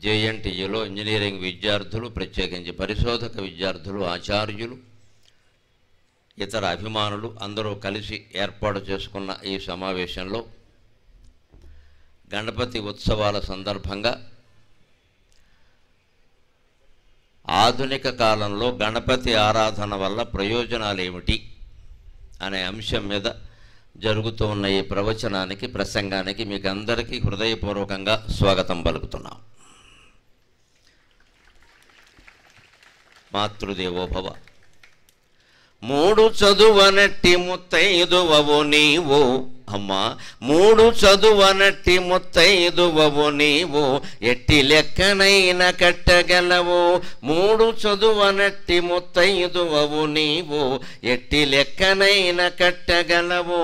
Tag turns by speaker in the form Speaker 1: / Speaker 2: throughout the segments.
Speaker 1: జేఎన్టీయూలో engineering విద్యార్థులు, ప్రత్యేకించి పరిశోధక విద్యార్థులు, ఆచార్యులు, ఇతర అభిమానులు అందరూ కలిసి ఏర్పాటు చేసుకున్న ఈ సమావేశంలో గణపతి ఉత్సవాల సందర్భంగా ఆధునిక కాలంలో గణపతి ఆరాధన వల్ల ప్రయోజనాలు ఏమిటి అనే అంశం మీద జరుగుతూ ఉన్న ఈ ప్రవచనానికి, ప్రసంగానికి మీకు అందరికీ హృదయపూర్వకంగా స్వాగతం పలుకుతున్నాం. మాతృదేవోభవ. మూడు చదువనట్టి ముత్తైదువవు నీవు అమ్మా, మూడు చదువనట్టి ముత్తైదువవు నీవు, ఎట్టి లెక్కనైన కట్టగలవు. మూడు చదువనట్టి ముత్తైదువవు నీవు, ఎట్టి లెక్కనైన కట్టగలవు.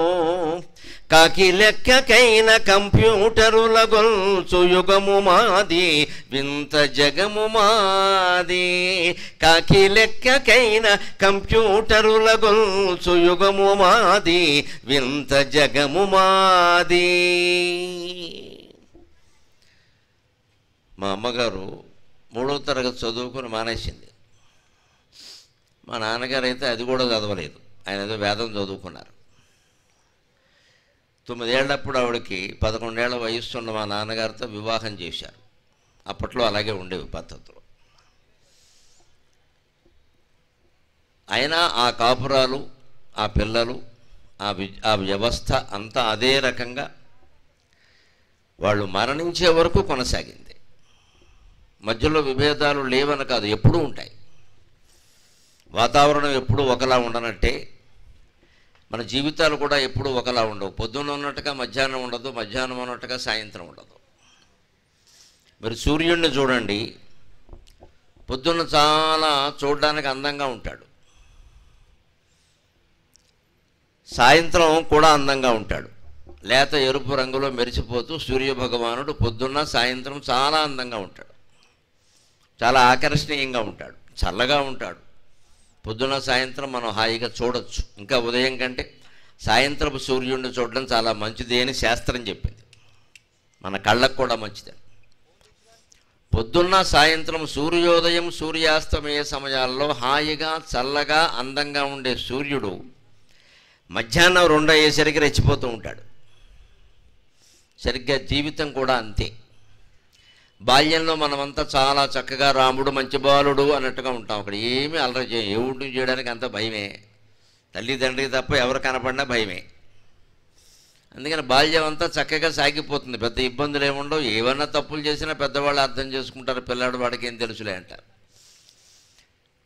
Speaker 1: కాకి లెక్కకైన కంప్యూటరుల గొల్చు యుగము మాది, వింత జగము మాది. కాకి లెక్కకైన కంప్యూటరుల గొల్చు యుగము మాది, వింత జగము మాది. మా అమ్మగారు 3వ తరగతి చదువుకుని మానేసింది. మా నాన్నగారు అయితే అది కూడా చదవలేదు. ఆయన ఏదో వేదం చదువుకున్నారు. 9 ఏళ్ళప్పుడు ఆవిడకి 11 ఏళ్ల వయస్సున్న మా నాన్నగారితో వివాహం చేశారు. అప్పట్లో అలాగే ఉండేవి పద్ధతులు. అయినా ఆ కాపురాలు, ఆ పిల్లలు, ఆ వ్యవస్థ అంతా అదే రకంగా వాళ్ళు మరణించే వరకు కొనసాగింది. మధ్యలో విభేదాలు లేవని కాదు, ఎప్పుడూ ఉంటాయి. వాతావరణం ఎప్పుడూ ఒకలా ఉండనట్టే మన జీవితాలు కూడా ఎప్పుడూ ఒకలా ఉండవు. పొద్దున్న ఉన్నట్టుగా మధ్యాహ్నం ఉండదు, మధ్యాహ్నం ఉన్నట్టుగా సాయంత్రం ఉండదు. మీరు సూర్యుడిని చూడండి, పొద్దున్న చాలా చూడడానికి అందంగా ఉంటాడు, సాయంత్రం కూడా అందంగా ఉంటాడు. లేత ఎరుపు రంగులో మెరిసిపోతూ సూర్యభగవానుడు పొద్దున్న సాయంత్రం చాలా అందంగా ఉంటాడు, చాలా ఆకర్షణీయంగా ఉంటాడు, చల్లగా ఉంటాడు. పొద్దున సాయంత్రం మనం హాయిగా చూడొచ్చు. ఇంకా ఉదయం కంటే సాయంత్రపు సూర్యుడిని చూడడం చాలా మంచిది అని శాస్త్రం చెప్పింది. మన కళ్ళకు కూడా మంచిది. పొద్దున్న సాయంత్రం సూర్యోదయం, సూర్యాస్తమయ సమయాల్లో హాయిగా చల్లగా అందంగా ఉండే సూర్యుడు మధ్యాహ్నం 2 అయ్యేసరికి రెచ్చిపోతూ ఉంటాడు. సరిగ్గా జీవితం కూడా అంతే. బాల్యంలో మనమంతా చాలా చక్కగా రాముడు మంచి బాలుడు అన్నట్టుగా ఉంటాం. అక్కడ ఏమీ అల్లరి ఏమిటి చేయడానికి అంత భయమే. తల్లిదండ్రికి తప్ప ఎవరు కనపడినా భయమే. అందుకని బాల్యం అంతా చక్కగా సాగిపోతుంది. పెద్ద ఇబ్బందులు ఏముండవు. ఏమన్నా తప్పులు చేసినా పెద్దవాళ్ళు అర్థం చేసుకుంటారు. పిల్లాడు వాడికి ఏం తెలుసులే అంటారు.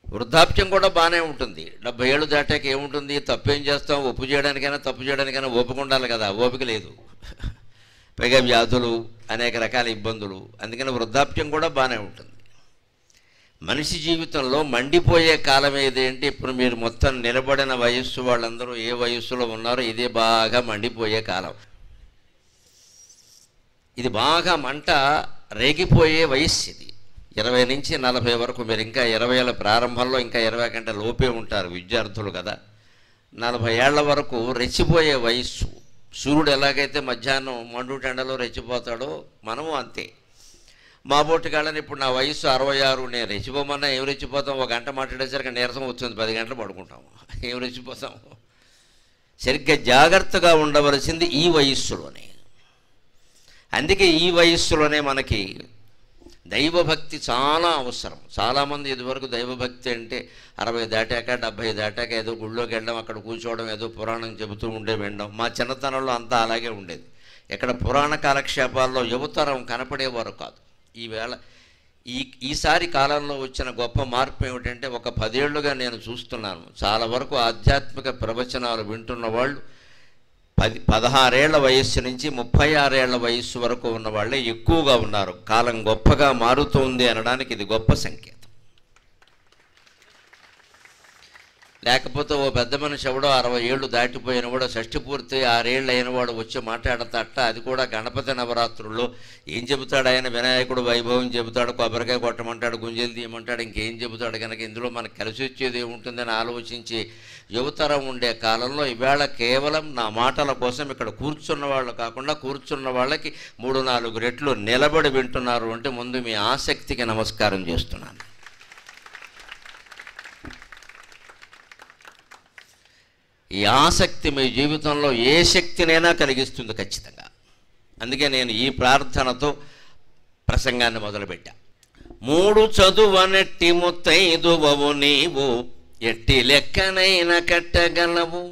Speaker 1: వృద్ధాప్యం కూడా బాగానే ఉంటుంది. 70 ఏళ్ళు దాటాక ఏముంటుంది? తప్పేం చేస్తాం? ఒప్పు చేయడానికైనా తప్పు చేయడానికైనా ఓపిక ఉండాలి కదా. ఓపిక లేదు. పైగా వ్యాధులు, అనేక రకాల ఇబ్బందులు. అందుకని వృద్ధాప్యం కూడా బాగానే ఉంటుంది. మనిషి జీవితంలో మండిపోయే కాలం ఏదేంటి? ఇప్పుడు మీరు మొత్తం నిలబడిన వయస్సు వాళ్ళందరూ ఏ వయస్సులో ఉన్నారో ఇదే బాగా మండిపోయే కాలం. ఇది బాగా మంట రేగిపోయే వయస్సు ఇది. 20 నుంచి 40 వరకు. మీరు ఇంకా 20 ప్రారంభంలో ఇంకా 20 కంటే లోపే ఉంటారు, విద్యార్థులు కదా. 40 ఏళ్ల వరకు రెచ్చిపోయే వయస్సు. సూర్యుడు ఎలాగైతే మధ్యాహ్నం మండుటెండలో రెచ్చిపోతాడో మనము అంతే. మా బోటికాళ్ళని ఇప్పుడు నా వయస్సు 66. నేను రెచ్చిపోమన్నా ఏం రెచ్చిపోతాం? 1 గంట మాట్లాడేసరికి నీరసం వస్తుంది, 10 గంటలు పడుకుంటాము. ఏం రెచ్చిపోతాము? సరిగ్గా జాగ్రత్తగా ఉండవలసింది ఈ వయస్సులోనే. అందుకే ఈ వయస్సులోనే మనకి దైవభక్తి చాలా అవసరం. చాలామంది ఇదివరకు దైవభక్తి అంటే 60 దాటాక 70 దాటాక ఏదో గుళ్ళోకి వెళ్ళడం, అక్కడ కూర్చోవడం, ఏదో పురాణం చెబుతూ ఉండే వినడం. మా చిన్నతనంలో అంతా అలాగే ఉండేది. ఎక్కడ పురాణ కాలక్షేపాల్లో యువతరం కనపడేవారు కాదు. ఈసారి కాలంలో వచ్చిన గొప్ప మార్పు ఏమిటంటే, ఒక 10 ఏళ్లుగా నేను చూస్తున్నాను, చాలా వరకు ఆధ్యాత్మిక ప్రవచనాలు వింటున్న వాళ్ళు 16 ఏళ్ల వయస్సు నుంచి 36 ఏళ్ల వయస్సు వరకు ఉన్న వాళ్ళే ఎక్కువగా ఉన్నారు. కాలం గొప్పగా మారుతోంది అనడానికి ఇది గొప్ప సంకేతం. లేకపోతే ఓ పెద్ద మనిషి ఎవడో 60 ఏళ్ళు దాటిపోయిన వాడు, షష్ఠి పూర్తి 6 ఏళ్ళు అయిన వాడు వచ్చి మాట్లాడతాట. అది కూడా గణపతి నవరాత్రుల్లో ఏం చెబుతాడు ఆయన? వినాయకుడు వైభవం చెబుతాడు, కొబ్బరికాయ కొట్టమంటాడు, గుంజలు తీయమంటాడు, ఇంకేం చెబుతాడు? కనుక ఇందులో మనకు కలిసి వచ్చేది ఏముంటుందని ఆలోచించి యువతరం ఉండే కాలంలో ఈవేళ కేవలం నా మాటల కోసం ఇక్కడ కూర్చున్న వాళ్ళు కాకుండా కూర్చున్న వాళ్ళకి 3-4 రెట్లు నిలబడి వింటున్నారు అంటే ముందు మీ ఆసక్తికి నమస్కారం చేస్తున్నాను. ఈ ఆసక్తి మీ జీవితంలో ఏ శక్తినైనా కలిగిస్తుంది ఖచ్చితంగా. అందుకే నేను ఈ ప్రార్థనతో ప్రసంగాన్ని మొదలుపెట్టా. 3 చదువనెట్టి ముత్తైదువవు నీవు, ఎట్టి లెక్కనైనా కట్టగలవు.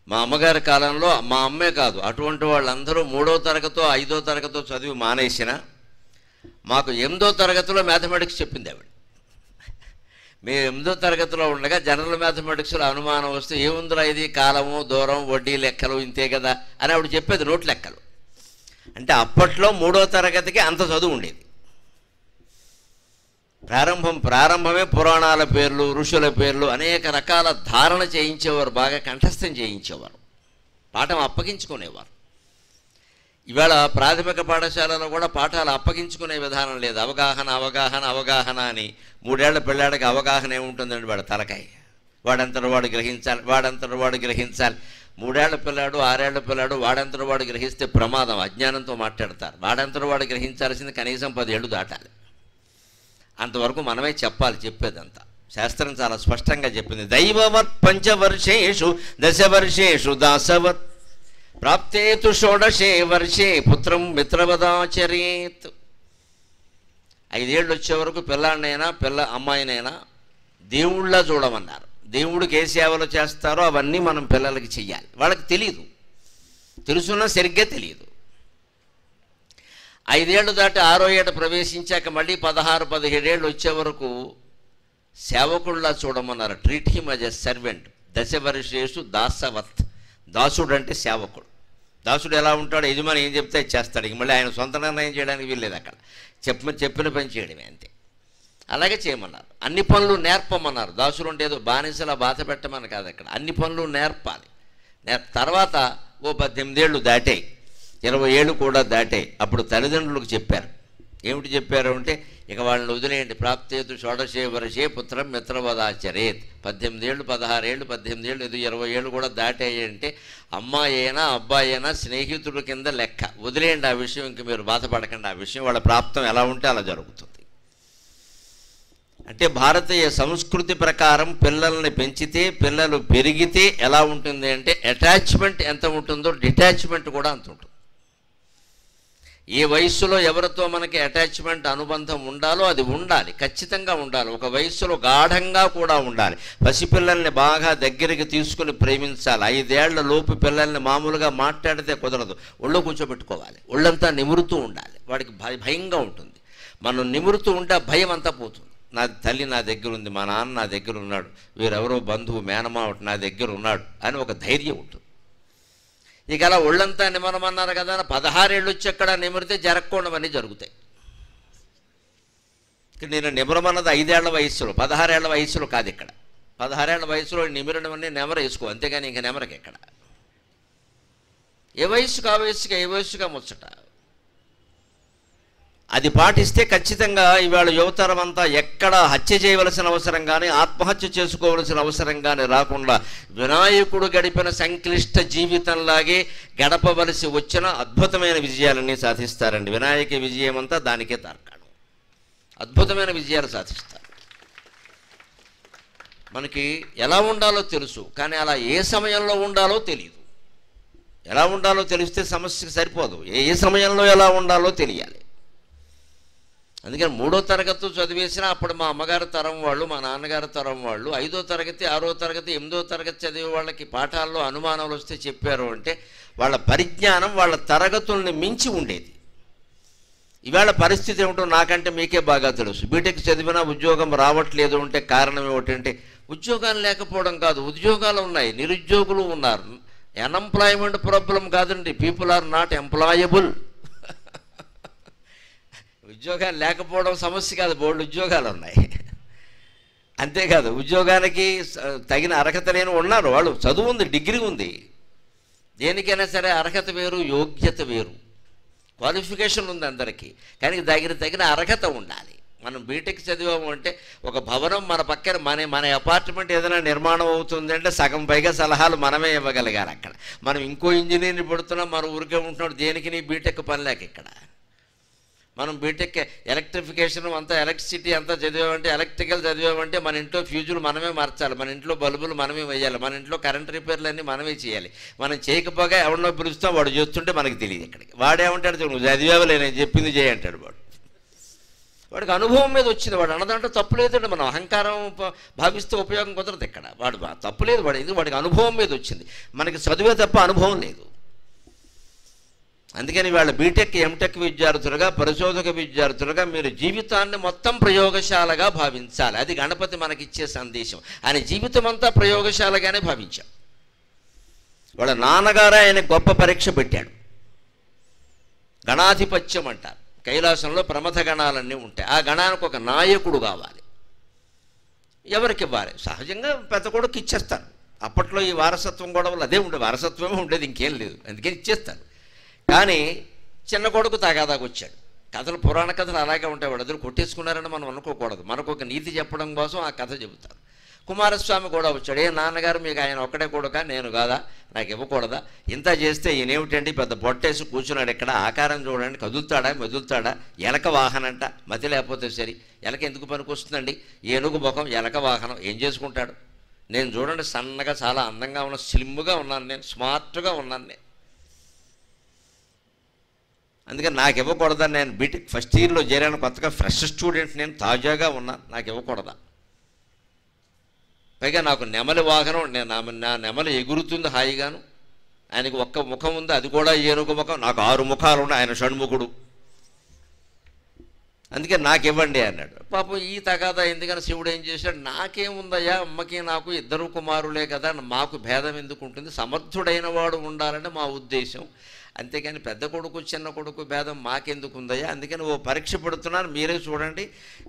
Speaker 1: మా అమ్మగారి కాలంలో మా అమ్మే కాదు, అటువంటి వాళ్ళందరూ 3వ తరగతో 5వ తరగతో చదివి మానేసిన మాకు 8వ తరగతిలో మ్యాథమెటిక్స్ చెప్పింది ఆవిడ. మేము 8వ తరగతిలో ఉండగా జనరల్ మ్యాథమెటిక్స్లో అనుమానం వస్తే ఏముందిరా ఇది, కాలము దూరం వడ్డీ లెక్కలు ఇంతే కదా అని ఆవిడ చెప్పేది, నోట్ లెక్కలు. అంటే అప్పట్లో 3వ తరగతికి అంత చదువు ఉండేది. ప్రారంభమే పురాణాల పేర్లు, ఋషుల పేర్లు అనేక రకాల ధారణ చేయించేవారు, బాగా కంఠస్థం చేయించేవారు, పాఠం అప్పగించుకునేవారు. ఇవాళ ప్రాథమిక పాఠశాలలో కూడా పాఠాలు అప్పగించుకునే విధానం లేదు. అవగాహన అవగాహన అవగాహన అని 3 ఏళ్ల పిల్లాడికి అవగాహన ఏముంటుందండి? వాడు తలకాయ, వాడంతటి వాడు గ్రహించాలి, వాడంతటి వాడు గ్రహించాలి. 3 ఏళ్ల పిల్లాడు 6 ఏళ్ల పిల్లాడు వాడంతటి వాడు గ్రహిస్తే ప్రమాదం, అజ్ఞానంతో మాట్లాడతారు. వాడంతటి వాడు గ్రహించాల్సింది కనీసం 10 ఏళ్ళు దాటాలి. అంతవరకు మనమే చెప్పాలి, చెప్పేదంతా. శాస్త్రం చాలా స్పష్టంగా చెప్పింది. దైవవత్ పంచవర్షేషు దశవర్షేషు దాసవత్ ప్రాప్తేతు షోడశే వర్షే పుత్రం మిత్రవదాచరేత్. 5 ఏళ్ళు వచ్చే వరకు పిల్లాడినైనా అమ్మాయినైనా దేవుళ్ళ చూడమన్నారు. దేవుడికి ఏ సేవలు చేస్తారో అవన్నీ మనం పిల్లలకి చెయ్యాలి. వాళ్ళకి తెలియదు, తెలుసున్నా సరిగ్గా తెలియదు. 5 ఏళ్ళు దాటి 6వ ఏట ప్రవేశించాక మళ్ళీ 16-17 ఏళ్ళు వచ్చే వరకు సేవకుళ్ళ చూడమన్నారు. Treat him as a servant. దశవర్షేషు దాసవత్. దాసుడు అంటే సేవకుడు. దాసుడు ఎలా ఉంటాడు? యజమాని ఏం చెప్తే చేస్తాడు. ఇక మళ్ళీ ఆయన సొంత నిర్ణయం చేయడానికి వీల్లేదు. అక్కడ చెప్పిన పని చేయడమే అంతే. అలాగే చేయమన్నారు. అన్ని పనులు నేర్పమన్నారు. దాసుడు అంటే ఏదో బానిసలా బాధ పెట్టమని కాదు, అక్కడ అన్ని పనులు నేర్పాలి. తర్వాత ఓ 18 ఏళ్ళు దాటాయి, 20 ఏళ్ళు కూడా దాటాయి. అప్పుడు తల్లిదండ్రులకు చెప్పారు. ఏమిటి చెప్పారు అంటే, ఇక వాళ్ళని వదిలేయండి. ప్రాప్తేతు షోడశే వర్షే పుత్రం మిత్రవదాచరేత్. 18 ఏళ్ళు 16 ఏళ్ళు 18 ఏళ్ళు ఇది 20 ఏళ్ళు కూడా దాటాయి అంటే అమ్మాయి అయినా అబ్బాయి అయినా స్నేహితుల కింద లెక్క. వదిలేయండి ఆ విషయం, ఇంక మీరు బాధపడకండి. ఆ విషయం వాళ్ళ ప్రాప్తం ఎలా ఉంటే అలా జరుగుతుంది. అంటే భారతీయ సంస్కృతి ప్రకారం పిల్లల్ని పెంచితే, పిల్లలు పెరిగితే ఎలా ఉంటుంది అంటే అటాచ్మెంట్ ఎంత ఉంటుందో డిటాచ్మెంట్ కూడా అంత ఉంటుంది. ఏ వయస్సులో ఎవరితో మనకి అటాచ్మెంట్ అనుబంధం ఉండాలో అది ఉండాలి, ఖచ్చితంగా ఉండాలి. ఒక వయస్సులో గాఢంగా కూడా ఉండాలి. పసిపిల్లల్ని బాగా దగ్గరికి తీసుకుని ప్రేమించాలి. 5 ఏళ్ల లోపు పిల్లల్ని మామూలుగా మాట్లాడితే కుదరదు, ఒళ్ళో కూర్చోబెట్టుకోవాలి. ఒళ్ళంతా నిమురుతూ ఉండాలి. వాడికి భయంగా ఉంటుంది. మనం నిమురుతూ ఉంటే భయం అంతా పోతుంది. నా తల్లి నా దగ్గర ఉంది, మా నాన్న నా దగ్గర ఉన్నాడు, వీరెవరో బంధువు మేనమావటి నా దగ్గర ఉన్నాడు అని ఒక ధైర్యం ఉంటుంది. ఇక అలా ఒళ్ళంతా నిమరమన్నారు కదా, 16 ఏళ్ళు వచ్చి ఎక్కడ నిమిరితే జరగకుండావన్నీ జరుగుతాయి. ఇక్కడ నేను నిమరమన్నది 5 ఏళ్ల వయస్సులో, 16 ఏళ్ల వయస్సులో కాదు. ఇక్కడ 16 ఏళ్ల వయసులో నిమిరడం అన్నీ నెమర వేసుకో, అంతేగాని ఇంక నెమరకి ఎక్కడ. ఏ వయస్సుకు ఆ వయస్సుగా, ఏ వయస్సుగా ముచ్చట. అది పాటిస్తే ఖచ్చితంగా ఇవాళ యువతరం అంతా ఎక్కడ హత్య చేయవలసిన అవసరం కానీ ఆత్మహత్య చేసుకోవలసిన అవసరం కానీ రాకుండా వినాయకుడు గడిపిన సంక్లిష్ట జీవితంలాగే గడపవలసి వచ్చిన అద్భుతమైన విజయాలన్నీ సాధిస్తారండి. వినాయక విజయం అంతా దానికే తార్కాణం. అద్భుతమైన విజయాలు సాధిస్తారు. మనకి ఎలా ఉండాలో తెలుసు, కానీ అలా ఏ సమయంలో ఉండాలో తెలియదు. ఎలా ఉండాలో తెలిస్తే సమస్యకి సరిపోదు, ఏ సమయంలో ఎలా ఉండాలో తెలియాలి. అందుకని 3వ తరగతి చదివేసినా అప్పుడు మా అమ్మగారి తరం వాళ్ళు, మా నాన్నగారి తరం వాళ్ళు 5వ తరగతి 6వ తరగతి 8వ తరగతి చదివే వాళ్ళకి పాఠాల్లో అనుమానాలు వస్తే చెప్పారు అంటే వాళ్ళ పరిజ్ఞానం వాళ్ళ తరగతుల్ని మించి ఉండేది. ఇవాళ పరిస్థితి ఏమిటో నాకంటే మీకే బాగా తెలుసు. బీటెక్ చదివినా ఉద్యోగం రావట్లేదు అంటే కారణం ఏమిటంటే ఉద్యోగాలు లేకపోవడం కాదు, ఉద్యోగాలు ఉన్నాయి, నిరుద్యోగులు ఉన్నారు. అన్ఎంప్లాయ్మెంట్ ప్రాబ్లం కాదండి, పీపుల్ ఆర్ నాట్ ఎంప్లాయబుల్. ఉద్యోగాలు లేకపోవడం సమస్య కాదు, బోల్డ్ ఉద్యోగాలు ఉన్నాయి. అంతేకాదు ఉద్యోగానికి తగిన అర్హత లేని ఉన్నారు, వాళ్ళు చదువు ఉంది, డిగ్రీ ఉంది. దేనికైనా సరే అర్హత వేరు, యోగ్యత వేరు. క్వాలిఫికేషన్ ఉంది అందరికీ, కానీ తగిన అర్హత ఉండాలి. మనం బీటెక్ చదివాము అంటే ఒక భవనం మన పక్కన మన అపార్ట్మెంట్ ఏదైనా నిర్మాణం అవుతుంది అంటే సగం పైగా సలహాలు మనమే ఇవ్వగలిగారు. అక్కడ మనం ఇంకో ఇంజనీర్ని పెడుతున్నాం, మన ఊరికే ఉంటున్నాడు, దేనికి నీ బీటెక్ పనిలేక. ఇక్కడ మనం బీటెక్ ఎలక్ట్రిఫికేషన్ అంతా, ఎలక్ట్రిసిటీ అంతా చదివామంటే, ఎలక్ట్రికల్ చదివామంటే మన ఇంట్లో ఫ్యూజులు మనమే మార్చాలి, మన ఇంట్లో బల్బులు మనమే వేయాలి, మన ఇంట్లో కరెంట్ రిపేర్లు అన్నీ మనమే చేయాలి. మనం చేయకపోగా ఎవరినో పిలుస్తాం, వాడు చేస్తుంటే మనకి తెలియదు. ఇక్కడికి వాడేమంటాడు, నువ్వు చదివావులే నేను చెప్పింది చేయంటాడు. వాడికి అనుభవం మీద వచ్చింది, వాడు అన్నదాంట్లో తప్పు లేదండి. మనం అహంకారం భావిస్తే ఉపయోగం కుదరదు. ఇక్కడ వాడు తప్పు లేదు, వాడికి అనుభవం మీద వచ్చింది. మనకి చదివే తప్ప అనుభవం లేదు. అందుకని వాళ్ళ బీటెక్ ఎంటెక్ విద్యార్థులుగా, పరిశోధక విద్యార్థులుగా మీరు జీవితాన్ని మొత్తం ప్రయోగశాలగా భావించాలి. అది గణపతి మనకిచ్చే సందేశం. ఆయన జీవితం అంతా ప్రయోగశాలగానే భావించాం. వాళ్ళ నాన్నగారు ఆయన గొప్ప పరీక్ష పెట్టాడు. గణాధిపత్యం అంటారు. కైలాసంలో ప్రమథ గణాలన్నీ ఉంటాయి. ఆ గణానికి ఒక నాయకుడు కావాలి. ఎవరికి ఇవ్వాలి? సహజంగా పెద్ద కొడుకు ఇచ్చేస్తారు. అప్పట్లో ఈ వారసత్వం గొడవలు అదే ఉండే, వారసత్వమే ఉండేది, ఇంకేం లేదు. అందుకని ఇచ్చేస్తారు. కానీ చిన్న కొడుకు తగాదాకు వచ్చాడు. కథలు, పురాణ కథలు అలాగే ఉంటాయి. వాడు ఎదురు కొట్టేసుకున్నారని మనం అనుకోకూడదు. మనకు ఒక నీతి చెప్పడం కోసం ఆ కథ చెబుతారు. కుమారస్వామి కూడా వచ్చాడు. ఏ నాన్నగారు, మీకు ఆయన ఒక్కడే కొడుక, నేను కాదా, నాకు ఇవ్వకూడదా? ఇంత చేస్తే ఈయనేమిటండి పెద్ద బొట్టేసి కూర్చున్నాడు ఇక్కడ, ఆకారం చూడండి, కదులుతాడా మెదులుతాడా, ఎలక వాహనంట, మతి లేకపోతే సరి. ఎలక ఎందుకు పనికొస్తుందండి? ఏనుగు ముఖం, ఎలక వాహనం, ఏం చేసుకుంటాడు? నేను చూడండి సన్నగా చాలా అందంగా ఉన్న, స్లిమ్గా ఉన్నాను, నేను స్మార్ట్గా ఉన్నాను నేను. అందుకని నాకు ఇవ్వకూడదా? నేను బీటెక్ ఫస్ట్ ఇయర్లో చేరాను, కొత్తగా ఫ్రెష్ స్టూడెంట్, నేను తాజాగా ఉన్నాను, నాకు ఇవ్వకూడదా? పైగా నాకు నెమలి వాహనం, నా నెమలి ఎగురుతుంది హాయిగాను. ఆయనకు ఒక్క ముఖం ఉంది, అది కూడా ఏనుగు ముఖం. నాకు 6 ముఖాలు ఉన్నాయి, ఆయన షణ్ముఖుడు. అందుకే నాకు ఇవ్వండి అన్నాడు. పాపం ఈ తగాదా ఎందుకని శివుడు ఏం చేశాడు, నాకేముందయ్యా, అమ్మకి నాకు 2 కుమారులే కదా, మాకు భేదం ఎందుకు ఉంటుంది, సమర్థుడైన వాడు ఉండాలని మా ఉద్దేశం, అంతేకాని పెద్ద కొడుకు చిన్న కొడుకు భేదం మాకెందుకు ఉందయ్యా. అందుకని ఓ పరీక్ష పెడుతున్నాను, మీరే చూడండి,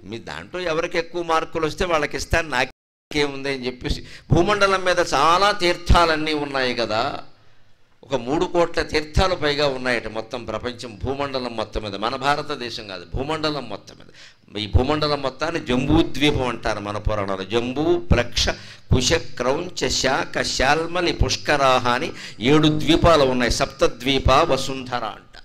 Speaker 1: మీ దాంట్లో ఎవరికి ఎక్కువ మార్కులు వస్తే వాళ్ళకి ఇస్తాను, నాకేముంది అని చెప్పేసి. భూమండలం మీద చాలా తీర్థాలన్నీ ఉన్నాయి కదా, ఒక 3 కోట్ల తీర్థాలు పైగా ఉన్నాయట మొత్తం ప్రపంచం, భూమండలం మొత్తం మీద. మన భారతదేశం కాదు, భూమండలం మొత్తం మీద. ఈ భూమండలం మొత్తాన్ని జంబూద్వీపం అంటారు మన పురాణాలు. జంబూ, ప్లక్ష, కుశ, క్రౌంచ, శాఖ, శాల్మలి, పుష్కరాహ అని 7 ద్వీపాలు ఉన్నాయి. సప్తద్వీప వసుంధర అంటారు.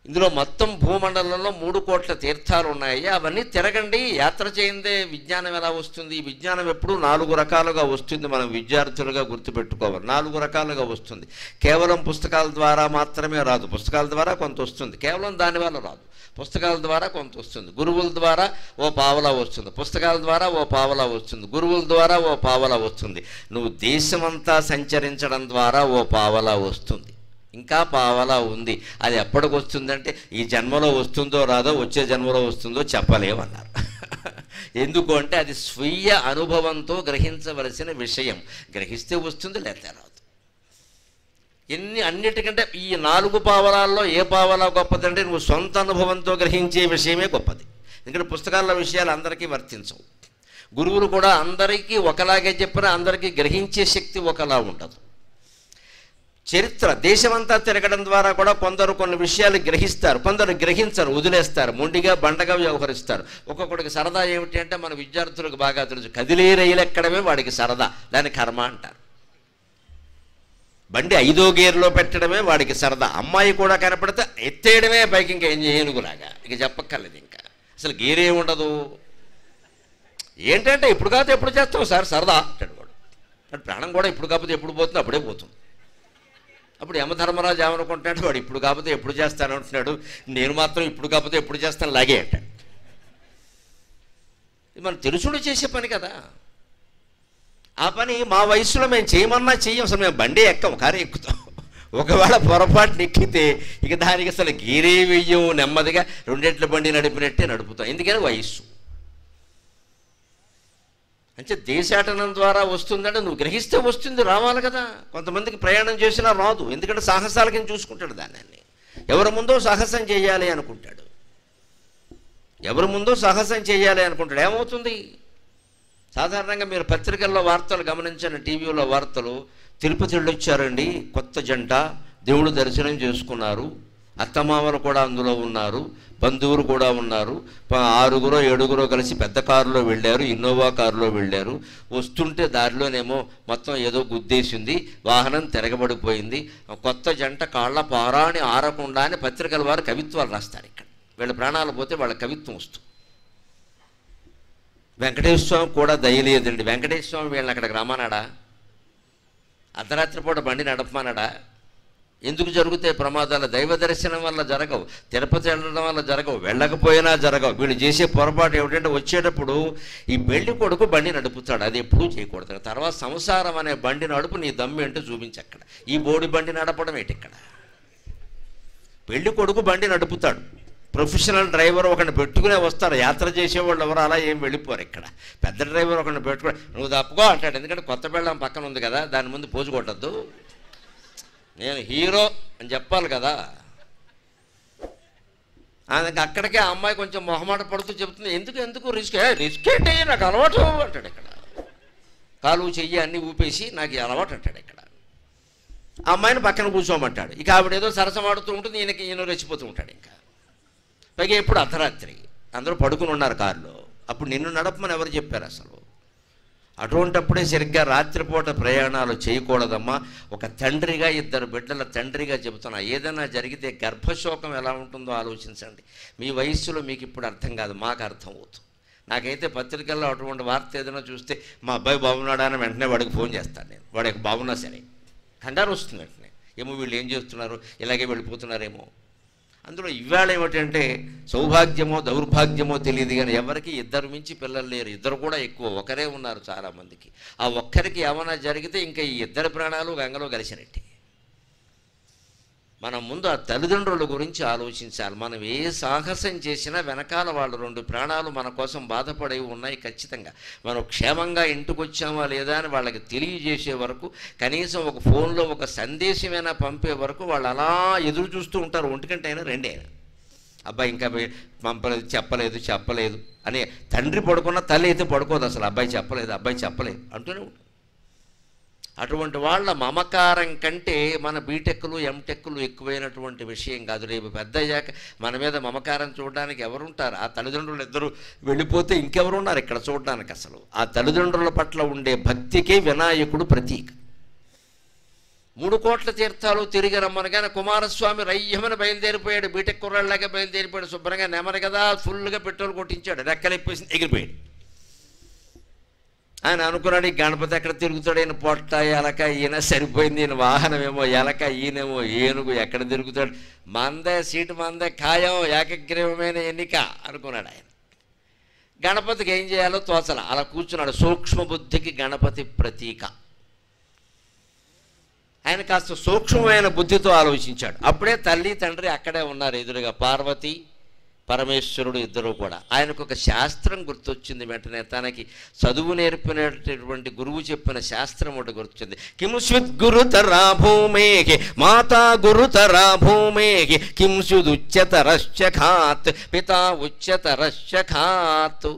Speaker 1: ఇందులో మొత్తం భూమండలంలో 3 కోట్ల తీర్థాలు ఉన్నాయి. అవన్నీ తిరగండి, యాత్ర చేయందే విజ్ఞానం ఎలా వస్తుంది? ఈ విజ్ఞానం ఎప్పుడు 4 రకాలుగా వస్తుంది. మనం విద్యార్థులుగా గుర్తుపెట్టుకోవాలి. 4 రకాలుగా వస్తుంది. కేవలం పుస్తకాల ద్వారా మాత్రమే రాదు. పుస్తకాల ద్వారా కొంత వస్తుంది, కేవలం దానివల్ల రాదు. పుస్తకాల ద్వారా కొంత వస్తుంది, గురువుల ద్వారా ఓ పావలా వస్తుంది, పుస్తకాల ద్వారా ఓ పావలా వస్తుంది, గురువుల ద్వారా ఓ పావలా వస్తుంది. నువ్వు దేశమంతా సంచరించడం ద్వారా ఓ పావలా వస్తుంది, ఇంకా పావలా ఉంది. అది ఎప్పటికి వస్తుందంటే ఈ జన్మలో వస్తుందో రాదో, వచ్చే జన్మలో వస్తుందో చెప్పలేమన్నారు. ఎందుకు అంటే అది స్వీయ అనుభవంతో గ్రహించవలసిన విషయం. గ్రహిస్తే వస్తుంది, లేకపోతే రాదు. అన్నిటికంటే ఈ 4 పావలాల్లో ఏ పావలా గొప్పదంటే నువ్వు సొంత అనుభవంతో గ్రహించే విషయమే గొప్పది. ఎందుకంటే పుస్తకాల విషయాలు అందరికీ వర్తించవు. గురువులు కూడా అందరికీ ఒకలాగే చెప్పినా అందరికీ గ్రహించే శక్తి ఒకలా ఉండదు. చరిత్ర, దేశమంతా తిరగడం ద్వారా కూడా కొందరు కొన్ని విషయాలు గ్రహిస్తారు, కొందరు గ్రహించరు, వదిలేస్తారు, మొండిగా బండగా వ్యవహరిస్తారు. ఒక్కొక్కడికి సరదా ఏమిటి అంటే మన విద్యార్థులకు బాగా తెలుసు, కదిలే రైలు ఎక్కడమే వాడికి సరదా, దాని కర్మ అంటారు. బండి 5వ గేర్లో పెట్టడమే వాడికి సరదా. అమ్మాయి కూడా కనపడితే ఎత్తేయడమే పైకి, ఇంకా ఏం ఏనుగులాగా, ఇక చెప్పక్కర్లేదు. ఇంకా అసలు గేరే ఉండదు. ఏంటంటే ఇప్పుడు కాకపోతే ఎప్పుడు చేస్తావు సార్ సరదా అంటాడు వాడు. ప్రాణం కూడా ఇప్పుడు కాకపోతే ఎప్పుడు పోతుంది, అప్పుడే పోతుంది. అప్పుడు యమధర్మరాజు ఏమనుకుంటాడు, వాడు ఇప్పుడు కాకపోతే ఎప్పుడు చేస్తాను అంటున్నాడు, నేను మాత్రం ఇప్పుడు కాకపోతే ఎప్పుడు చేస్తాను లాగే అంటాడు. ఇది మనం తెలుసుడు చేసే పని కదా. ఆ పని మా వయసులో మేము చేయమన్నా చెయ్యం. అసలు మేము బండి ఎక్కం, కారు ఎక్కుతాం. ఒకవేళ పొరపాటు ఎక్కితే ఇక దానికి అసలు గీరే వెయ్యం, నెమ్మదిగా 2 ఎడ్ల బండి నడిపినట్టే నడుపుతాం. ఎందుకని వయస్సు. అంటే దేశాటనం ద్వారా వస్తుందంటే నువ్వు గ్రహిస్తే వస్తుంది, రావాలి కదా. కొంతమందికి ప్రయాణం చేసినా రాదు, ఎందుకంటే సాహసాలకి చూసుకుంటాడు దాన్ని. ఎవరి ముందో సాహసం చేయాలి అనుకుంటాడు, ఎవరి ముందో సాహసం చేయాలి అనుకుంటాడు. ఏమవుతుంది? సాధారణంగా మీరు పత్రికల్లో వార్తలు గమనించండి, టీవీలో వార్తలు, తిరుపతి వెళ్ళొచ్చారండి కొత్త జంట, దేవుడు దర్శనం చేసుకున్నారు, అత్తమామలు కూడా అందులో ఉన్నారు, బంధువులు కూడా ఉన్నారు, 6గురో 7గురో కలిసి పెద్ద కారులో వెళ్ళారు, ఇన్నోవా కారులో వెళ్ళారు. వస్తుంటే దారిలోనేమో మొత్తం ఏదో గుద్దేసింది, వాహనం తిరగబడిపోయింది, కొత్త జంట కాళ్ళ పారాని ఆరకుండా అని పత్రికల వారు కవిత్వాలు రాస్తారు. ఇక్కడ వీళ్ళ ప్రాణాలు పోతే వాళ్ళ కవిత్వం వస్తుంది. వెంకటేశ్వర స్వామి కూడా దయలేదండి. వెంకటేశ్వర స్వామి వీళ్ళని అక్కడికి రమ్మన్నాడా? అర్ధరాత్రి పూట బండి నడపమన్నాడా? ఎందుకు జరుగుతాయి ప్రమాదాలు? దైవ దర్శనం వల్ల జరగవు, తిరుపతి వెళ్ళడం వల్ల జరగవు, వెళ్ళకపోయినా జరగవు. వీళ్ళు చేసే పొరపాటు ఏమిటంటే వచ్చేటప్పుడు ఈ పెళ్లి కొడుకు బండి నడుపుతాడు, అది ఎప్పుడూ చేయకూడదు. తర్వాత సంసారం అనే బండి నడుపు నీ దమ్ము ఏంటో చూపించి అక్కడ. ఈ బోడి బండి నడపడం ఏంటి ఇక్కడ? పెళ్లి కొడుకు బండి నడుపుతాడు, ప్రొఫెషనల్ డ్రైవర్ ఒకరిని పెట్టుకునే వస్తారు. యాత్ర చేసేవాళ్ళు ఎవరు అలా ఏం వెళ్ళిపోరు. ఇక్కడ పెద్ద డ్రైవర్ ఒకరిని పెట్టుకో, నువ్వు తప్పుకో అంటాడు. ఎందుకంటే కొత్త బెళ్ళం పక్కన ఉంది కదా, దాని ముందు పోజు కొట్టద్దు, నేను హీరో అని చెప్పాలి కదా. అక్కడికే ఆ అమ్మాయి కొంచెం మొహమాట పడుతూ చెబుతుంది, ఎందుకు రిస్క్ ఏంటి, నాకు అలవాటు అంటాడు. ఇక్కడ కాలు చెయ్యి అన్నీ ఊపేసి నాకు అలవాటు అంటాడు. ఇక్కడ ఆ అమ్మాయిని పక్కన కూర్చోమంటాడు. ఇక ఆవిడ ఏదో సరసమాడుతూ ఉంటుంది, ఈయన రెచ్చిపోతూ ఉంటాడు. ఇంకా పైగా ఎప్పుడు అర్ధరాత్రి అందరూ పడుకుని ఉన్నారు కారులో. అప్పుడు నిన్ను నడపమని ఎవరు చెప్పారు అసలు? అటువంటప్పుడే సరిగ్గా రాత్రిపూట ప్రయాణాలు చేయకూడదమ్మా. ఒక తండ్రిగా, 2 బిడ్డల తండ్రిగా చెబుతున్నా, ఏదైనా జరిగితే గర్భశోకం ఎలా ఉంటుందో ఆలోచించండి. మీ వయస్సులో మీకు ఇప్పుడు అర్థం కాదు, మాకు అర్థం అవుతుంది. నాకైతే పత్రికల్లో అటువంటి వార్త ఏదైనా చూస్తే మా అబ్బాయి బాగున్నాడా అని వెంటనే వాడికి ఫోన్ చేస్తాను నేను. వాడికి బాగున్నా సరే కంగారు వస్తుంది వెంటనే. ఏమో వీళ్ళు ఏం చేస్తున్నారు, ఇలాగే వెళ్ళిపోతున్నారేమో. అందులో ఇవాళ ఏమిటంటే సౌభాగ్యమో దౌర్భాగ్యమో తెలియదు కానీ ఎవరికి 2 మించి పిల్లలు లేరు. 2 కూడా ఎక్కువ, ఒకరే ఉన్నారు చాలామందికి. ఆ ఒక్కరికి ఏమైనా జరిగితే ఇంకా ఈ 2 ప్రాణాలు గంగలో కలిసినట్టే. మనం ముందు ఆ తల్లిదండ్రుల గురించి ఆలోచించాలి. మనం ఏ సాహసం చేసినా వెనకాల వాళ్ళు 2 ప్రాణాలు మన కోసం బాధపడేవి ఉన్నాయి ఖచ్చితంగా. మనం క్షేమంగా ఇంటికి వచ్చామా లేదా అని వాళ్ళకి తెలియజేసే వరకు, కనీసం ఒక ఫోన్లో ఒక సందేశమైనా పంపే వరకు వాళ్ళు అలా ఎదురు చూస్తూ ఉంటారు. 1 గంట అయినా 2 అయినా. అబ్బాయి ఇంకా పంపలేదు, చెప్పలేదు అని తండ్రి పడుకున్న తల్లి అయితే పడుకోదు అసలు. అబ్బాయి చెప్పలేదు అంటూనే ఉంటుంది. అటువంటి వాళ్ళ మమకారం కంటే మన బీటెక్లు ఎంటెక్లు ఎక్కువైనటువంటి విషయం కాదు. రేపు పెద్ద అయ్యాక మన మీద మమకారం చూడడానికి ఎవరుంటారు? ఆ తల్లిదండ్రులు 2 వెళ్ళిపోతే ఇంకెవరు ఉన్నారు ఇక్కడ చూడడానికి? అసలు ఆ తల్లిదండ్రుల పట్ల ఉండే భక్తికే వినాయకుడు ప్రతీక. 3 కోట్ల తీర్థాలు తిరిగి రమ్మనగానే కుమారస్వామి రయ్యమని బయలుదేరిపోయాడు. బీటెక్ కుర్రాళ్ళలాగా బయలుదేరిపోయాడు. శుభ్రంగా నెమరు కదా, ఫుల్గా పెట్రోల్ కొట్టించాడు, రెక్కలెప్పేసి ఎగిరిపోయాడు. ఆయన అనుకున్నాడు, ఈ గణపతి ఎక్కడ తిరుగుతాడు, ఈయన పొట్ట ఎలక, ఈయన సరిపోయింది, ఈయన వాహనమేమో ఎలక, ఈయనేమో ఏనుగు, ఎక్కడ తిరుగుతాడు, సీటు మందే ఖాయం, ఏకగ్రీవమైన ఎన్నిక అనుకున్నాడు ఆయన. గణపతికి ఏం చేయాలో తోచల, అలా కూర్చున్నాడు. సూక్ష్మ బుద్ధికి గణపతి ప్రతీక. ఆయన కాస్త సూక్ష్మమైన బుద్ధితో ఆలోచించాడు. అప్పుడే తల్లి తండ్రి అక్కడే ఉన్నారు ఎదురుగా, పార్వతి పరమేశ్వరుడు 2 కూడా. ఆయనకు ఒక శాస్త్రం గుర్తొచ్చింది. వెంటనే తనకి చదువు నేర్పినటువంటి గురువు చెప్పిన శాస్త్రం ఒకటి గుర్తొచ్చింది. కింస్యుద్ గురుతరా భూమేకి మాతా గురుతరా భూమేకి కింస్యుదుచ్యతరశ్చఖాత్ పితా ఉచ్యతరశ్చఖాత్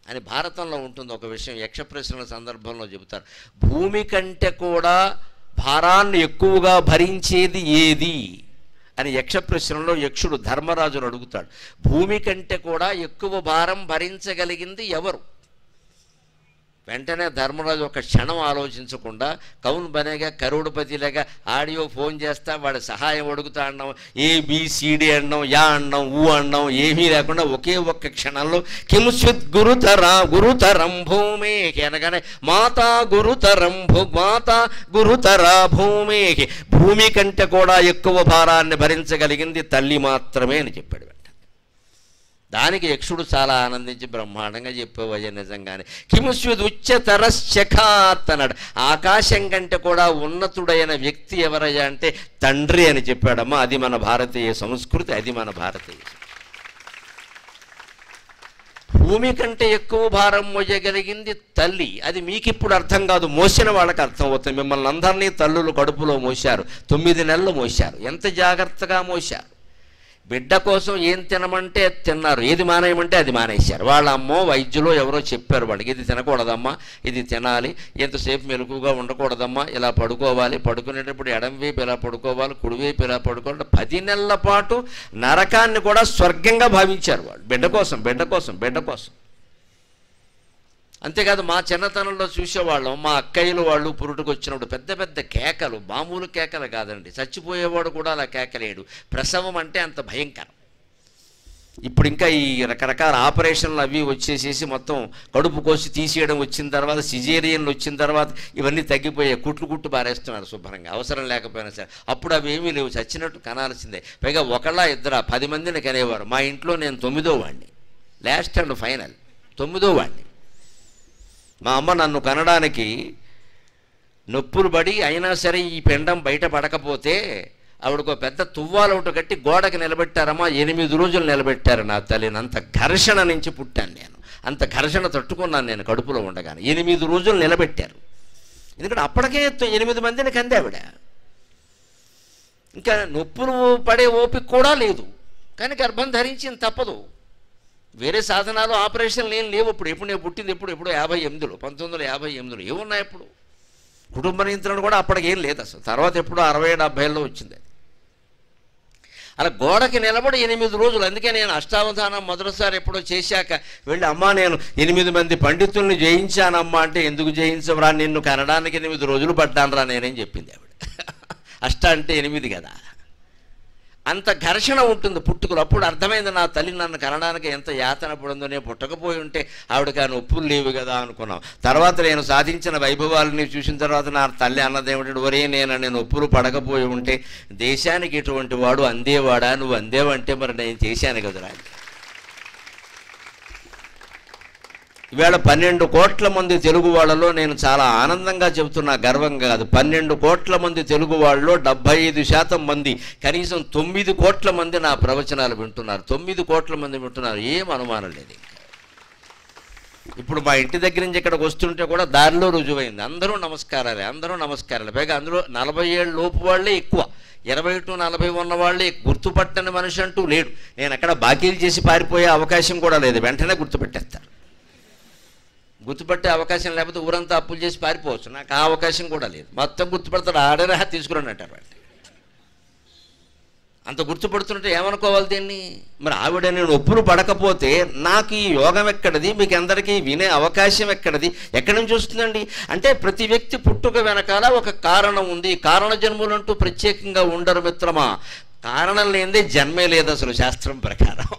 Speaker 1: అని భారతంలో ఉంటుంది ఒక విషయం. యక్ష ప్రశ్నల సందర్భంలో చెబుతారు, భూమి కంటే కూడా భారాన్ని ఎక్కువగా భరించేది ఏది అని యక్ష ప్రశ్నలో యక్షుడు ధర్మరాజును అడుగుతాడు. భూమి కంటే కూడా ఎక్కువ భారం భరించగలిగింది ఎవరు? వెంటనే ధర్మరాజు ఒక క్షణం ఆలోచించకుండా కౌన్ బనేగా కరోడుపతిలాగా ఆడియో ఫోన్ చేస్తా, వాడి సహాయం అడుగుతా అన్నాం, ABCD అన్నాం, యా అన్నాం, ఊ అన్నాం, ఏమీ లేకుండా ఒకే ఒక్క క్షణంలో కింస్యుద్ గురుతరం భూమేకి అనగానే మాతా గురుతరా భూమేకి, భూమి కంటే కూడా ఎక్కువ భారాన్ని భరించగలిగింది తల్లి మాత్రమే అని చెప్పాడు. దానికి యక్షుడు చాలా ఆనందించి బ్రహ్మాండంగా చెప్పేవయ్య నిజంగానే. కింస్యుదుచ్యతరశ్చఖాత్ అన్నాడు. ఆకాశం కంటే కూడా ఉన్నతుడైన వ్యక్తి ఎవరయ్యా అంటే తండ్రి అని చెప్పాడమ్మా. అది మన భారతీయ సంస్కృతి, అది మన భారతీయ. భూమి కంటే ఎక్కువ భారం మోయగలిగింది తల్లి. అది మీకు ఇప్పుడు అర్థం కాదు, మోసిన వాళ్ళకి అర్థం అవుతుంది. మిమ్మల్ని అందరినీ తల్లులు కడుపులో మోశారు, 9 నెలలు మోశారు. ఎంత జాగ్రత్తగా మోశారు. బిడ్డ కోసం ఏం తినమంటే తిన్నారు, ఏది మానేయమంటే అది మానేశారు. వాళ్ళ అమ్మో వైద్యులు ఎవరో చెప్పారు వాళ్ళకి, ఇది తినకూడదమ్మా, ఇది తినాలి, ఎంతసేపు మెలకుగా ఉండకూడదమ్మా, ఇలా పడుకోవాలి, పడుకునేటప్పుడు ఎడంవైపు ఇలా పడుకోవాలి, కుడివైపు ఇలా పడుకోవాలి. 10 నెలల పాటు నరకాన్ని కూడా స్వర్గంగా భావించారు వాళ్ళు, బిడ్డ కోసం బిడ్డ కోసం బిడ్డ కోసం. అంతేకాదు మా చిన్నతనంలో చూసేవాళ్ళం, మా అక్కయ్యలు వాళ్ళు పురుటుకు వచ్చినప్పుడు పెద్ద పెద్ద కేకలు, మామూలు కేకలు కాదండి, చచ్చిపోయేవాడు కూడా అలా కేకలేడు. ప్రసవం అంటే అంత భయంకరం. ఇప్పుడు ఇంకా ఈ రకరకాల ఆపరేషన్లు అవి వచ్చేసేసి మొత్తం కడుపు కోసి తీసేయడం వచ్చిన తర్వాత, సిజేరియన్లు వచ్చిన తర్వాత ఇవన్నీ తగ్గిపోయాయి, కుట్లు పారేస్తున్నారు శుభ్రంగా, అవసరం లేకపోయినా సరే. అప్పుడు అవి ఏమీ లేవు, చచ్చినట్టు కనాల్సిందే. పైగా ఒకళ్ళ ఇద్దరా 10 మందిని కనేవారు. మా ఇంట్లో నేను 9వ వాడిని, లాస్ట్ అండ్ ఫైనల్ 9వ వాడిని. మా అమ్మ నన్ను కనడానికి నొప్పులు పడి అయినా సరే ఈ పిండం బయట పడకపోతే ఆవిడకు పెద్ద తువ్వాలు ఒకటి కట్టి గోడకి నిలబెట్టారమ్మా. 8 రోజులు నిలబెట్టారు నా తల్లిని. అంత ఘర్షణ నుంచి పుట్టాను నేను, అంత ఘర్షణ తట్టుకున్నాను నేను కడుపులో ఉండగానే. 8 రోజులు నిలబెట్టారు. ఎందుకంటే అప్పటికే 8 మందిని కంది ఆవిడ. ఇంకా నొప్పులు పడే ఓపిక కూడా లేదు, కానీ గర్భం ధరించింది, తప్పదు. వేరే సాధనాలు ఆపరేషన్లు ఏం లేవు. ఎప్పుడు నేను పుట్టింది ఎప్పుడు 58లో, 1958లో ఏమున్నాయి అప్పుడు? కుటుంబ నియంత్రణ కూడా అప్పటికేం లేదు అసలు. తర్వాత ఎప్పుడు 60-70లో వచ్చింది. అలా గోడకి నిలబడి 8 రోజులు. అందుకే నేను అష్టావధానం మొదటిసారి ఎప్పుడో చేశాక వెళ్ళి, అమ్మా నేను 8 మంది పండితుల్ని జయించానమ్మా అంటే, ఎందుకు జయించవరా, నిన్ను కనడానికి 8 రోజులు పడ్డానరా నేనేం చెప్పింది ఆవిడ. అష్ట అంటే 8 కదా. అంత ఘర్షణ ఉంటుంది పుట్టుకలు. అప్పుడు అర్థమైంది నా తల్లి నన్ను కనడానికి ఎంత యాతన పడిందో. నేను పుట్టకపోయి ఉంటే ఆవిడకి ఆ నొప్పులు లేవు కదా అనుకున్నాం. తర్వాత నేను సాధించిన వైభవాలని చూసిన తర్వాత నా తల్లి అన్నదేమిటి, ఒరే నేను నొప్పులు పడకపోయి ఉంటే దేశానికి ఇటువంటి వాడు అందేవాడా, నువ్వు అందేవంటే మరి నేను చేశాను కదరా. ఈవేళ 12 కోట్ల మంది తెలుగు వాళ్ళలో నేను చాలా ఆనందంగా చెబుతున్నా, గర్వంగా కాదు. 12 కోట్ల మంది తెలుగు వాళ్ళలో 75% మంది, కనీసం 9 కోట్ల మంది నా ప్రవచనాలు వింటున్నారు. 9 కోట్ల మంది వింటున్నారు, ఏం అనుమానం లేదు. ఇప్పుడు మా ఇంటి దగ్గర నుంచి ఇక్కడికి వస్తుంటే కూడా దారిలో రుజువైంది, అందరూ నమస్కారాలే. పైగా అందులో 40 ఏళ్ళ లోపు వాళ్ళే ఎక్కువ, 20 to 40 ఉన్న వాళ్ళే. గుర్తుపట్టని మనిషి అంటూ లేడు. నేను అక్కడ బాకీలు చేసి పారిపోయే అవకాశం కూడా లేదు, వెంటనే గుర్తుపెట్టేస్తారు. గుర్తుపట్టే అవకాశం లేకపోతే ఊరంతా అప్పులు చేసి పారిపోవచ్చు, నాకు ఆ అవకాశం కూడా లేదు. మొత్తం గుర్తుపడతాడు, ఆడేరా తీసుకురండి అంటారు వాళ్ళు. అంత గుర్తుపడుతుంటే ఏమనుకోవాలి దీన్ని? మరి ఆవిడ నేను నొప్పులు పడకపోతే నాకు ఈ యోగం ఎక్కడిది, మీకు అందరికీ వినే అవకాశం ఎక్కడిది, ఎక్కడి నుంచి వస్తుందండి? అంటే ప్రతి వ్యక్తి పుట్టుక వెనకాల ఒక కారణం ఉంది. కారణ జన్ములంటూ ప్రత్యేకంగా ఉండరు మిత్రమా. కారణం లేనిదే జన్మే లేదు అసలు శాస్త్రం ప్రకారం.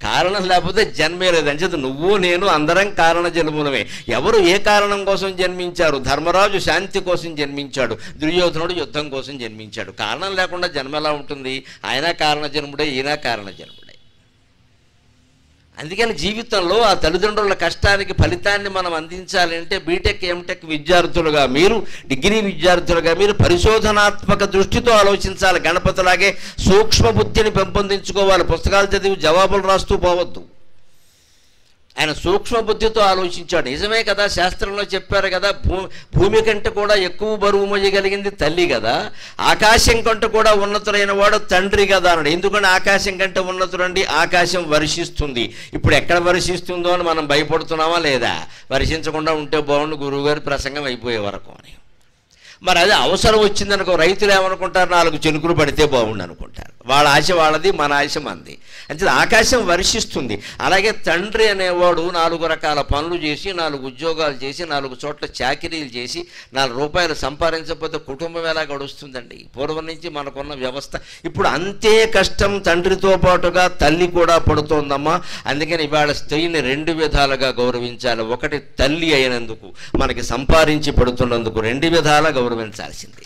Speaker 1: కారణం లేకపోతే జన్మే లేదు. అంచేత నువ్వు నేను అందరం కారణ జన్ములమే. ఎవరు ఏ కారణం కోసం జన్మించారు? ధర్మరాజు శాంతి కోసం జన్మించాడు, దుర్యోధనుడు యుద్ధం కోసం జన్మించాడు. కారణం లేకుండా జన్మ ఎలా ఉంటుంది? ఆయన కారణ జన్ముడే, ఈయన కారణ జన్ముడే. అందుకని జీవితంలో ఆ తల్లిదండ్రుల కష్టానికి ఫలితాన్ని మనం అందించాలి అంటే బీటెక్ ఎంటెక్ విద్యార్థులుగా మీరు, డిగ్రీ విద్యార్థులుగా మీరు పరిశోధనాత్మక దృష్టితో ఆలోచించాలి. గణపతిలాగే సూక్ష్మ బుద్ధిని పెంపొందించుకోవాలి. పుస్తకాలు చదివి జవాబులు రాస్తూ పోవద్దు. ఆయన సూక్ష్మ బుద్ధితో ఆలోచించాడు. నిజమే కదా, శాస్త్రంలో చెప్పారు కదా, భూమి కంటే కూడా ఎక్కువ బరువు మోయగలిగింది తల్లి కదా, ఆకాశం కంటే కూడా ఉన్నతులైన వాడు తండ్రి కదా అన్నాడు. ఎందుకంటే ఆకాశం కంటే ఉన్నతుడండి, ఆకాశం వర్షిస్తుంది. ఇప్పుడు ఎక్కడ వర్షిస్తుందో అని మనం భయపడుతున్నామా లేదా? వర్షించకుండా ఉంటే బాగుండు గురువుగారి ప్రసంగం అయిపోయే వరకు అని. మరి అదే అవసరం వచ్చిందనుకో, రైతులు ఏమనుకుంటారు, 4 చినుకులు పడితే బాగుండు అనుకుంటారు. వాళ్ళ ఆశ వాళ్ళది, మన ఆశ మనది. అంటే ఆకాశం వర్షిస్తుంది. అలాగే తండ్రి అనేవాడు 4 రకాల పనులు చేసి, 4 ఉద్యోగాలు చేసి, 4 చోట్ల చాకిరీలు చేసి 4 రూపాయలు సంపాదించకపోతే కుటుంబం ఎలా గడుస్తుందండి? పూర్వం నుంచి మనకున్న వ్యవస్థ. ఇప్పుడు అంతే కష్టం తండ్రితో పాటుగా తల్లి కూడా పడుతోందమ్మా. అందుకని ఇవాళ స్త్రీని 2 విధాలుగా గౌరవించాలి. ఒకటి తల్లి అయినందుకు, మనకి సంపాదించి పడుతున్నందుకు 2 విధాలుగా గౌరవించాల్సింది.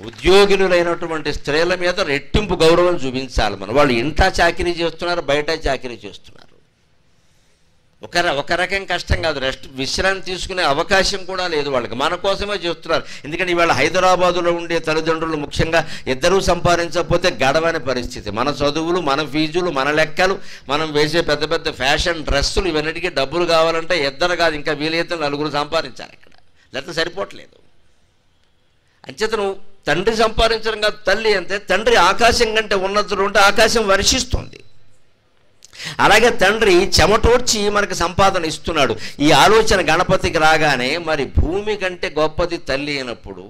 Speaker 1: ఉద్యోగులైనటువంటి స్త్రీల మీద రెట్టింపు గౌరవం చూపించాలి మనం. వాళ్ళు ఇంటా చాకిరీ చేస్తున్నారు, బయట చాకిరీ చేస్తున్నారు. ఒక రకం కష్టం కాదు, విశ్రాంతి తీసుకునే అవకాశం కూడా లేదు వాళ్ళకి. మన కోసమే చేస్తున్నారు. ఎందుకంటే ఇవాళ హైదరాబాదులో ఉండే తల్లిదండ్రులు ముఖ్యంగా ఇద్దరూ సంపాదించకపోతే గడవని పరిస్థితి. మన చదువులు, మన ఫీజులు, మన లెక్కలు, మనం వేసే పెద్ద పెద్ద ఫ్యాషన్ డ్రెస్సులు, ఇవన్నిటికీ డబ్బులు కావాలంటే ఇద్దరు కాదు, ఇంకా వీలైతే 4 సంపాదించాలి ఇక్కడ, లేకపోతే సరిపోవట్లేదు. అంచేతను తండ్రి సంపాదించడం కాదు, తల్లి అంతే. తండ్రి ఆకాశం కంటే ఉన్నతులు ఉంటే ఆకాశం వర్షిస్తుంది. అలాగే తండ్రి చెమటోడ్చి మనకు సంపాదన ఇస్తున్నాడు. ఈ ఆలోచన గణపతికి రాగానే మరి భూమి కంటే గొప్పది తల్లి అయినప్పుడు,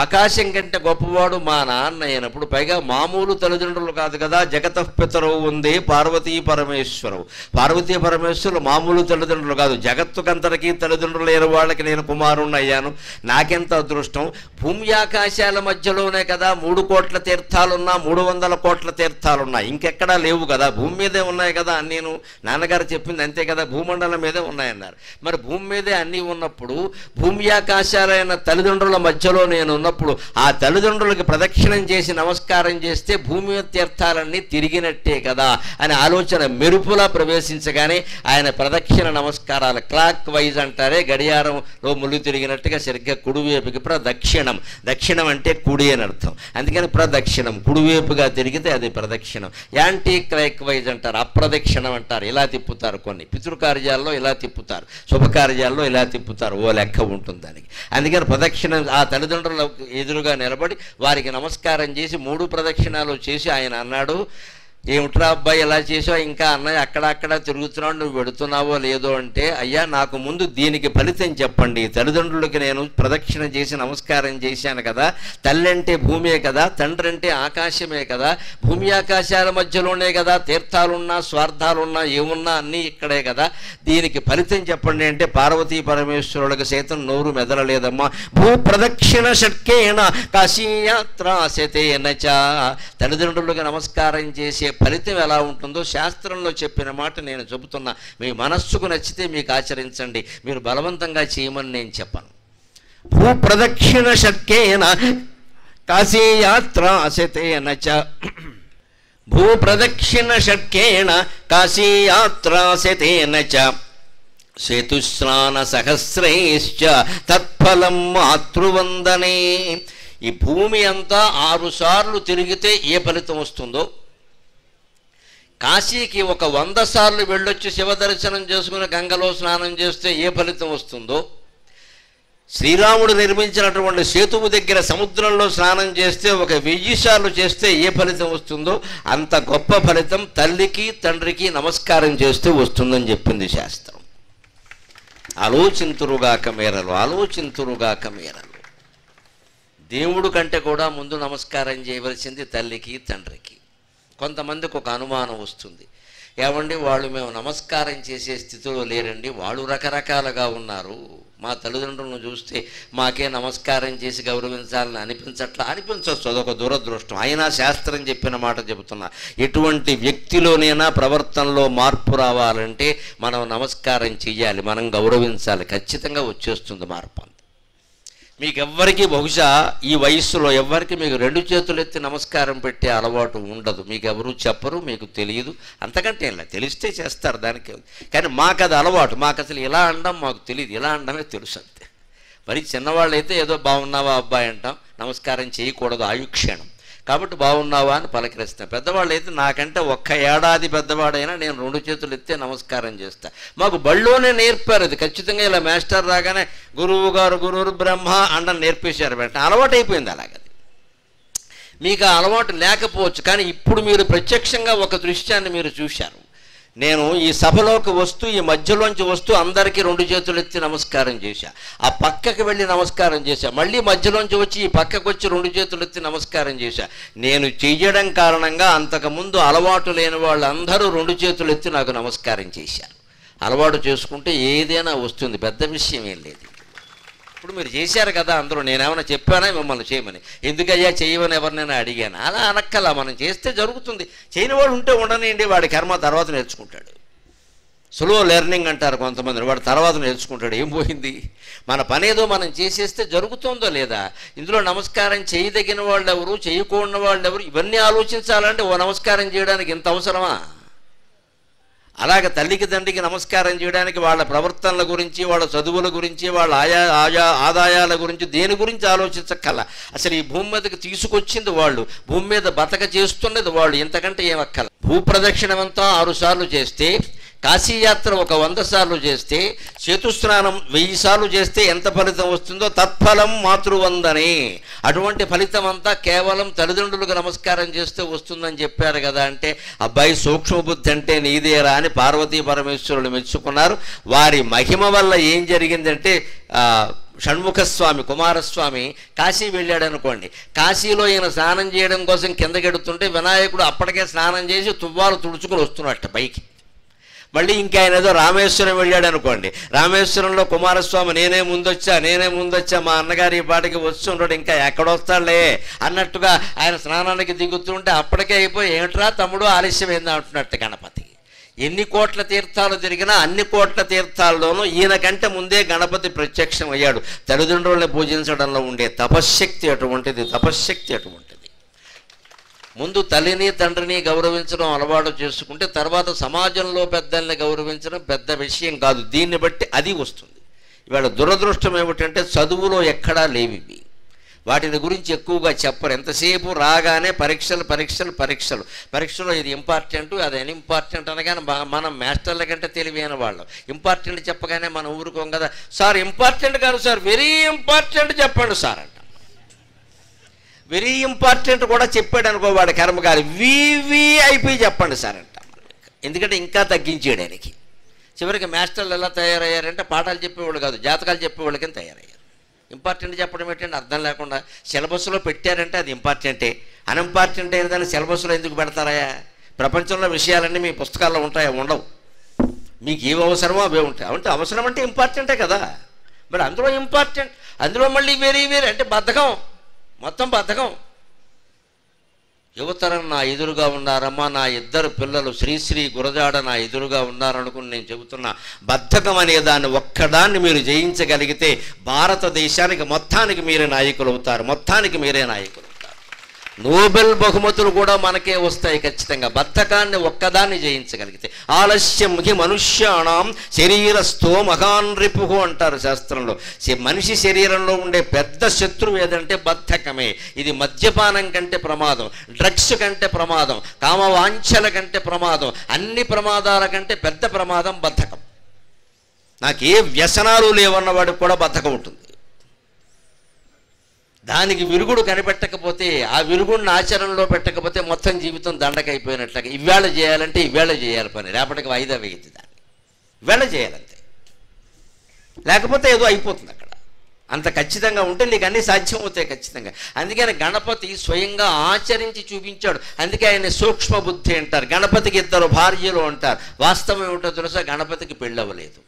Speaker 1: ఆకాశం కంటే గొప్పవాడు మా నాన్న అయినప్పుడు, పైగా మామూలు తల్లిదండ్రులు కాదు కదా, జగతఃపితరవు ఉంది పార్వతీ పరమేశ్వరవు. పార్వతీ పరమేశ్వరులు మామూలు తల్లిదండ్రులు కాదు, జగత్తుకంతటికీ తల్లిదండ్రులు లేని వాళ్ళకి నేను కుమారుణ్ణి అయ్యాను. నాకెంత అదృష్టం. భూమి ఆకాశాల మధ్యలోనే కదా 3 కోట్ల తీర్థాలున్నా, 300 కోట్ల తీర్థాలున్నా, ఇంకెక్కడా లేవు కదా, భూమి మీదే ఉన్నాయి కదా అన్నీను. నాన్నగారు చెప్పింది అంతే కదా, భూమండలం మీదే ఉన్నాయన్నారు. మరి భూమి మీదే అన్నీ ఉన్నప్పుడు, భూమి ఆకాశాలైన తల్లిదండ్రుల మధ్యలో నేను ఉన్నప్పుడు, ఆ తల్లిదండ్రులకి ప్రదక్షిణం చేసి నమస్కారం చేస్తే భూమి తీర్థాలన్నీ తిరిగినట్టే కదా అని ఆలోచన మెరుపులా ప్రవేశించగానే ఆయన ప్రదక్షిణ నమస్కారాలు క్లాక్ వైజ్ అంటారే, గడియారంలో ముళ్ళు తిరిగినట్టుగా సరిగ్గా కుడివైపుకి ప్రదక్షిణం. దక్షిణం అంటే కుడి అని అర్థం, అందుకని ప్రదక్షిణం. కుడివైపుగా తిరిగితే అది ప్రదక్షిణం. యాంటీ క్లాక్ వైజ్ అంటారు, అప్రదక్షిణం అంటారు. ఇలా తిప్పుతారు, కొన్ని పితృకార్యాల్లో ఇలా తిప్పుతారు, శుభకార్యాల్లో ఇలా తిప్పుతారు. ఓ లెక్క ఉంటుంది దానికి. అందుకని ప్రదక్షిణం ఆ తల్లిదండ్రుల ఎదురుగా నిలబడి వారికి నమస్కారం చేసి 3 ప్రదక్షిణాలు చేసి ఆయన అన్నాడు, ఏమిట్రా అబ్బాయి ఎలా చేసావు, ఇంకా అన్నయ్య అక్కడక్కడ తిరుగుతున్నావు, నువ్వు పెడుతున్నావో లేదో అంటే, అయ్యా నాకు ముందు దీనికి ఫలితం చెప్పండి. తల్లిదండ్రులకి నేను ప్రదక్షిణ చేసి నమస్కారం చేశాను కదా, తల్లి అంటే భూమే కదా, తండ్రి అంటే ఆకాశమే కదా, భూమి ఆకాశాల మధ్యలోనే కదా తీర్థాలున్నా స్వార్థాలున్నా ఏమున్నా అన్నీ ఇక్కడే కదా, దీనికి ఫలితం చెప్పండి అంటే, పార్వతీ పరమేశ్వరులకు సైతం నోరు మెదలలేదమ్మా. భూ ప్రదక్షిణ షట్కేణ కాశీయాత్రాశతేన చ. తల్లిదండ్రులకు నమస్కారం చేసే ఫలితం ఎలా ఉంటుందో శాస్త్రంలో చెప్పిన మాట నేను చెబుతున్నా. మీ మనస్సుకు నచ్చితే మీకు ఆచరించండి, మీరు బలవంతంగా చేయమని నేను చెప్పను. భూ ప్రదక్షిణ షట్కేన కాశీయాత్రాశతేన చ. భూ ప్రదక్షిణ షట్కేన కాశీయాత్రాశతేన చ. సేతుస్నాన సహస్రైశ్చ తత్ఫలం మాతృవందనే. ఈ భూమి అంతా 6 సార్లు తిరిగితే ఏ ఫలితం వస్తుందో, కాశీకి ఒక 100 సార్లు వెళ్ళొచ్చి శివదర్శనం చేసుకుని గంగలో స్నానం చేస్తే ఏ ఫలితం వస్తుందో, శ్రీరాముడు నిర్మించినటువంటి సేతువు దగ్గర సముద్రంలో స్నానం చేస్తే ఒక 1000 సార్లు చేస్తే ఏ ఫలితం వస్తుందో, అంత గొప్ప ఫలితం తల్లికి తండ్రికి నమస్కారం చేస్తే వస్తుందని చెప్పింది శాస్త్రం. ఆలోచింతురుగాక మేరలు, ఆలోచింతురుగాక మేరలు. దేవుడు కంటే కూడా ముందు నమస్కారం చేయవలసింది తల్లికి తండ్రికి. కొంతమందికి ఒక అనుమానం వస్తుంది, ఏమండి వాళ్ళు మేము నమస్కారం చేసే స్థితిలో లేరండి, వాళ్ళు రకరకాలుగా ఉన్నారు, మా తల్లిదండ్రులను చూస్తే మాకే నమస్కారం చేసి గౌరవించాలని అనిపించవచ్చు. అదొక దురదృష్టం. అయినా శాస్త్రం చెప్పిన మాట చెబుతున్నా, ఎటువంటి వ్యక్తిలోనైనా ప్రవర్తనలో మార్పు రావాలంటే మనం నమస్కారం చెయ్యాలి, మనం గౌరవించాలి, ఖచ్చితంగా వచ్చేస్తుంది మార్పు. మీకెవ్వరికి బహుశా ఈ వయస్సులో ఎవ్వరికి మీకు 2 చేతులు ఎత్తి నమస్కారం పెట్టే అలవాటు ఉండదు, మీకు ఎవరు చెప్పరు, మీకు తెలియదు. అంతకంటే ఇలా తెలిస్తే చేస్తారు, దానికి. కానీ మాకు అది అలవాటు, మాకు అసలు ఇలా అనడం మాకు తెలియదు, ఇలా అనడమే తెలుసు అంతే. మరి చిన్నవాళ్ళు అయితే ఏదో బాగున్నావా అబ్బాయి అంటాం, నమస్కారం చేయకూడదు, ఆయుక్షణం కాబట్టి బాగున్నావా అని పలకరిస్తాం. పెద్దవాళ్ళు అయితే నాకంటే 1 ఏడాది పెద్దవాడైనా నేను 2 చేతులు ఎత్తే నమస్కారం చేస్తా. మాకు బళ్ళోనే నేర్పారు అది ఖచ్చితంగా. ఇలా మాస్టర్ రాగానే గురువు గారు గురువు బ్రహ్మ అండం నేర్పేశారు, వెంటనే అలవాటు అయిపోయింది. అలాగది మీకు ఆ అలవాటు లేకపోవచ్చు, కానీ ఇప్పుడు మీరు ప్రత్యక్షంగా ఒక దృశ్యాన్ని మీరు చూశారు. నేను ఈ సభలోకి వస్తూ ఈ మధ్యలోంచి వస్తూ అందరికీ 2 చేతులు ఎత్తి నమస్కారం చేశా, ఆ పక్కకి వెళ్ళి నమస్కారం చేశా, మళ్ళీ మధ్యలోంచి వచ్చి ఈ పక్కకు వచ్చి 2 చేతులు ఎత్తి నమస్కారం చేశా. నేను చెయ్యడం కారణంగా అంతకుముందు అలవాటు లేని వాళ్ళందరూ 2 చేతులు ఎత్తి నాకు నమస్కారం చేశారు. అలవాటు చేసుకుంటే ఏదైనా వస్తుంది, పెద్ద విషయం ఏం లేదు. ఇప్పుడు మీరు చేశారు కదా అందరూ, నేనేమైనా చెప్పానా మిమ్మల్ని చేయమని? ఎందుకయ్యా చేయమని ఎవరినైనా అడిగాను? అలా అనక్కలా, మనం చేస్తే జరుగుతుంది. చేయని వాడు ఉంటే ఉండనండి, వాడి కర్మ తర్వాత నేర్చుకుంటాడు. స్లో లెర్నింగ్ అంటారు కొంతమంది, వాడు తర్వాత నేర్చుకుంటాడు. ఏం పోయింది, మన పనేదో మనం చేసేస్తే జరుగుతుందో లేదా. ఇందులో నమస్కారం చేయదగిన వాళ్ళు ఎవరు, చేయకూడని వాళ్ళు ఎవరు, ఇవన్నీ ఆలోచించాలంటే ఓ నమస్కారం చేయడానికి ఇంత అవసరమా? అలాగే తల్లికి తండ్రికి నమస్కారం చేయడానికి వాళ్ళ ప్రవర్తనల గురించి, వాళ్ళ చదువుల గురించి, వాళ్ళ ఆదాయాల గురించి, దేని గురించి ఆలోచించక్కల. అసలు ఈ భూమి మీదకి తీసుకొచ్చింది వాళ్ళు, భూమి మీద బతక చేస్తున్నది వాళ్ళు, ఇంతకంటే ఏమక్కల. భూప్రదక్షిణమంతా 6 సార్లు చేస్తే కాశీయాత్ర ఒక 100 సార్లు చేస్తే, చతుస్నానం 1000 సార్లు చేస్తే ఎంత ఫలితం వస్తుందో తత్ఫలం మాతృవందనే. అటువంటి ఫలితం అంతా కేవలం తల్లిదండ్రులకు నమస్కారం చేస్తే వస్తుందని చెప్పారు కదా అంటే, అబ్బాయి సూక్ష్మబుద్ధి అంటే నీదేరా అని పార్వతీ పరమేశ్వరులు మెచ్చుకున్నారు. వారి మహిమ వల్ల ఏం జరిగిందంటే, షణ్ముఖస్వామి కుమారస్వామి కాశీ వెళ్ళాడు అనుకోండి. కాశీలో ఈయన స్నానం చేయడం కోసం కిందకెడుతుంటే వినాయకుడు అప్పటికే స్నానం చేసి తువ్వాలు తుడుచుకుని వస్తున్నట్ట పైకి. మళ్ళీ ఇంకా ఆయన ఏదో రామేశ్వరం వెళ్ళాడు అనుకోండి, రామేశ్వరంలో కుమారస్వామి నేనే ముందొచ్చా మా అన్నగారి ఈ పాటికి వస్తుంటాడు, ఇంకా ఎక్కడొస్తాడులే అన్నట్టుగా ఆయన స్నానానికి దిగుతుంటే అప్పటికే అయిపోయి ఏమిట్రా తమ్ముడు ఆలస్యమైందా అంటున్నట్టు గణపతి. ఎన్ని కోట్ల తీర్థాలు తిరిగినా అన్ని కోట్ల తీర్థాల్లోనూ ఈయన కంటే ముందే గణపతి ప్రత్యక్షం అయ్యాడు. తల్లిదండ్రుల్ని పూజించడంలో ఉండే తపశ్శక్తి అటువంటిది. ముందు తల్లిని తండ్రిని గౌరవించడం అలవాటు చేసుకుంటే తర్వాత సమాజంలో పెద్దల్ని గౌరవించడం పెద్ద విషయం కాదు. దీన్ని బట్టి అది వస్తుంది. ఇవాళ దురదృష్టం ఏమిటంటే చదువులో ఎక్కడా లేవివి, వాటిని గురించి ఎక్కువగా చెప్పరు. ఎంతసేపు రాగానే పరీక్షలు ఇది ఇంపార్టెంట్ అది అన్ఇంపార్టెంట్ అనగానే మనం మాస్టర్ల కంటే తెలివైన వాళ్ళం. ఇంపార్టెంట్ చెప్పగానే మనం ఊరుకోం కదా. సార్ ఇంపార్టెంట్ కాదు సార్, వెరీ ఇంపార్టెంట్ చెప్పండి సార్ అంట. వెరీ ఇంపార్టెంట్ కూడా చెప్పాడు అనుకో వాడు కర్మకాలి, వివిఐపి చెప్పండి సార్ అంట. ఎందుకంటే ఇంకా తగ్గించేయడానికి. చివరికి మాస్టర్లు ఎలా తయారయ్యారంటే పాఠాలు చెప్పేవాళ్ళు కాదు, జాతకాలు చెప్పేవాళ్ళకి తయారయ్యారు. ఇంపార్టెంట్ చెప్పడం ఏంటంటే అర్థం లేకుండా సిలబస్లో పెట్టారంటే అది ఇంపార్టెంటే, అన్ఇంపార్టెంట్ అయిన దాన్ని సిలబస్లో ఎందుకు పెడతారా? ప్రపంచంలో విషయాలన్నీ మీ పుస్తకాల్లో ఉంటాయా? ఉండవు. మీకు ఏవి అవసరమో అవే ఉంటాయి. అంటే అవసరం అంటే ఇంపార్టెంటే కదా. మరి అందులో ఇంపార్టెంట్, అందులో మళ్ళీ వేరే అంటే బద్ధకం, మొత్తం బద్ధకం. యువతరం నా ఎదురుగా ఉన్నారమ్మా, నా 2 పిల్లలు శ్రీశ్రీ గురజాడ నా ఎదురుగా ఉన్నారనుకుని నేను చెబుతున్నా. బద్ధకం అనే దాన్ని ఒక్కదాన్ని మీరు జయించగలిగితే భారతదేశానికి మొత్తానికి మీరే నాయకులు అవుతారు. నోబెల్ బహుమతులు కూడా మనకే వస్తాయి ఖచ్చితంగా, బద్ధకాన్ని ఒక్కదాన్ని జయించగలిగితే. ఆలస్యం హి మనుష్యాణం శరీరస్థో మహాన్ రిపుహు అంటారు శాస్త్రంలో. మనిషి శరీరంలో ఉండే పెద్ద శత్రువు ఏదంటే బద్ధకమే. ఇది మద్యపానం కంటే ప్రమాదం, డ్రగ్స్ కంటే ప్రమాదం, కామవాంఛల కంటే ప్రమాదం, అన్ని ప్రమాదాల కంటే పెద్ద ప్రమాదం బద్ధకం. నాకు ఏ వ్యసనాలు లేవన్నవాడికి కూడా బద్ధకం ఉంటుంది. దానికి విరుగుడు కనిపెట్టకపోతే, ఆ విరుగుడిని ఆచరణలో పెట్టకపోతే మొత్తం జీవితం దండకైపోయినట్లుగా. ఇవాళ చేయాలంటే ఇవాళ చేయాలి పని, రేపటికి వాయిదా వేయద్దు దాన్ని. ఇవాళ చేయాలంతే, లేకపోతే ఏదో అయిపోతుంది అక్కడ. అంత ఖచ్చితంగా ఉంటే నీకు అన్నీ సాధ్యమవుతాయి ఖచ్చితంగా. అందుకని గణపతి స్వయంగా ఆచరించి చూపించాడు. అందుకే ఆయన సూక్ష్మ బుద్ధి అంటారు. గణపతికి 2 భార్యలు అంటారు. వాస్తవం ఏమిటో తెలుసా? గణపతికి పెళ్ళవలేదు,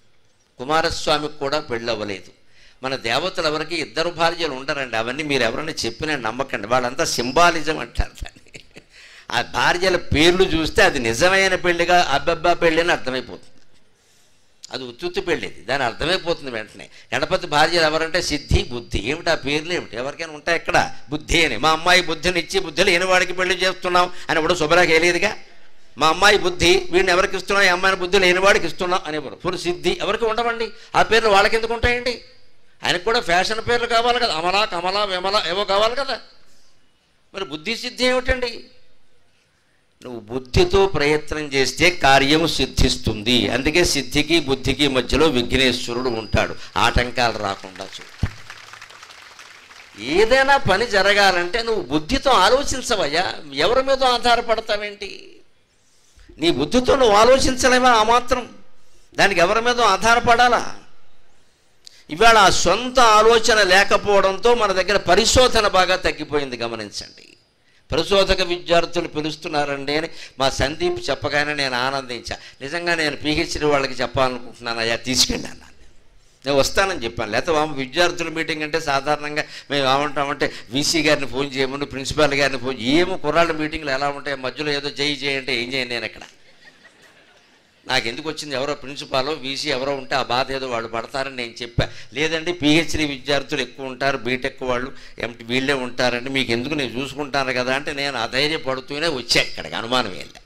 Speaker 1: కుమారస్వామికి కూడా పెళ్ళవలేదు. మన దేవతలు ఎవరికి 2 భార్యలు ఉండరండి. అవన్నీ మీరు ఎవరైనా చెప్పినా నమ్మకండి, వాళ్ళంతా సింబాలిజం అంటారు దాన్ని. ఆ భార్యల పేర్లు చూస్తే అది నిజమైన పెళ్లిగా అబ్బబ్బా పెళ్ళి అని అర్థమైపోతుంది. అది ఉత్తుత్తి పెళ్ళిది, దాని అర్థమైపోతుంది వెంటనే. గణపతి భార్యలు ఎవరంటే సిద్ధి, బుద్ధి. ఏమిటి ఆ పేర్లు ఏమిటి? ఎవరికైనా ఉంటాయి ఎక్కడ? బుద్ధి అని. మా అమ్మాయి బుద్ధిని ఇచ్చి బుద్ధి లేని వాడికి పెళ్లి చేస్తున్నాం అని కూడా శుభ్రాకి వేయలేదుగా. మా అమ్మాయి బుద్ధి, వీడిని ఎవరికి ఇస్తున్నాం? ఈ అమ్మాయిని బుద్ధి లేని వాడికి ఇస్తున్నాం అనేవారు. ఇప్పుడు సిద్ధి ఎవరికి ఉండవండి, ఆ పేర్లు వాళ్ళకి ఎందుకు ఉంటాయండి? ఆయనకు కూడా ఫ్యాషన్ పేర్లు కావాలి కదా, అమల, కమల, విమల ఏవో కావాలి కదా. మరి బుద్ధి సిద్ధి ఏమిటండి? నువ్వు బుద్ధితో ప్రయత్నం చేస్తే కార్యము సిద్ధిస్తుంది. అందుకే సిద్ధికి బుద్ధికి మధ్యలో విఘ్నేశ్వరుడు ఉంటాడు, ఆటంకాలు రాకుండా చూడు. ఏదైనా పని జరగాలంటే నువ్వు బుద్ధితో ఆలోచించవయ్యా, ఎవరి మీద ఆధారపడతావేంటి? నీ బుద్ధితో నువ్వు ఆలోచించలేమా? ఆ మాత్రం దానికి ఎవరి మీద ఆధారపడాలా? ఇవాళ ఆ సొంత ఆలోచన లేకపోవడంతో మన దగ్గర పరిశోధన బాగా తగ్గిపోయింది. గమనించండి, పరిశోధక విద్యార్థులు పిలుస్తున్నారండి అని మా సందీప్ చెప్పగానే నేను ఆనందించా. నిజంగా నేను పిహెచ్డి వాళ్ళకి చెప్పాలనుకుంటున్నాను, అయ్యా తీసుకెళ్ళాను, నేను వస్తానని చెప్పాను. లేకపోతే విద్యార్థుల మీటింగ్ అంటే సాధారణంగా మేము ఏమంటామంటే వీసీ గారిని ఫోన్ చేయమని, ప్రిన్సిపాల్ గారిని ఫోన్, ఏమో కుర్రాళ్ళ మీటింగ్లు ఎలా ఉంటాయి, మధ్యలో ఏదో చేయంటే ఏం చేయను నేను ఇక్కడ. నాకు ఎందుకు వచ్చింది, ఎవరో ప్రిన్సిపాలో వీసీ ఎవరో ఉంటే ఆ బాధ ఏదో వాళ్ళు పడతారని నేను చెప్పా. లేదండి పిహెచ్డి విద్యార్థులు ఎక్కువ ఉంటారు, బీటెక్ వాళ్ళు వీళ్ళే ఉంటారండి, మీకు ఎందుకు నేను చూసుకుంటాను కదా అంటే నేను అధైర్యపడుతూనే వచ్చా ఇక్కడికి, అనుమానం వెళ్ళా.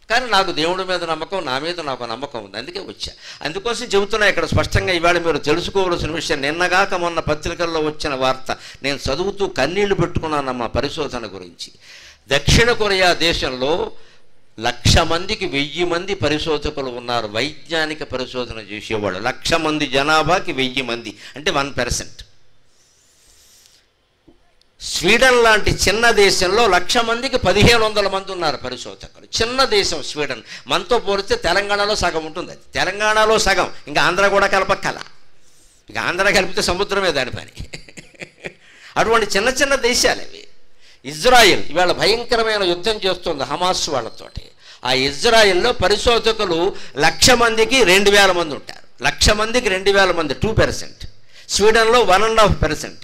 Speaker 1: కానీ నాకు దేవుడి మీద నమ్మకం, నా మీద నాకు నమ్మకం ఉంది, అందుకే వచ్చా. అందుకోసం చెబుతున్నా ఇక్కడ స్పష్టంగా. ఇవాళ మీరు తెలుసుకోవాల్సిన విషయం, నిన్నగాక మొన్న పత్రికల్లో వచ్చిన వార్త నేను చదువుతూ కన్నీళ్లు పెట్టుకున్నానమ్మా పరిశోధన గురించి. దక్షిణ కొరియా దేశంలో 1,00,000 మందికి 1000 మంది పరిశోధకులు ఉన్నారు, వైజ్ఞానిక పరిశోధన చేసేవాళ్ళు. 1,00,000 మంది జనాభాకి 1000 మంది అంటే 1%. స్వీడన్ లాంటి చిన్న దేశంలో 1,00,000 మందికి 1,500 మంది ఉన్నారు పరిశోధకులు. చిన్న దేశం స్వీడన్. మనతో పోలిస్తే తెలంగాణలో సగం ఉంటుంది. అది తెలంగాణలో సగం, ఇంకా ఆంధ్ర కూడా కలపక్కల. ఇక ఆంధ్ర కలిపితే సముద్రమే దాని పని. అటువంటి చిన్న చిన్న దేశాలు ఇవి. ఇజ్రాయిల్ ఇవాళ భయంకరమైన యుద్ధం చేస్తుంది హమాస్ వాళ్ళతోటి. ఆ ఇజ్రాయిల్లో పరిశోధకులు 1,00,000 మందికి 2,000 మంది ఉంటారు. 1,00,000 మందికి 2,000 మంది 2%. స్వీడన్లో 1.5%.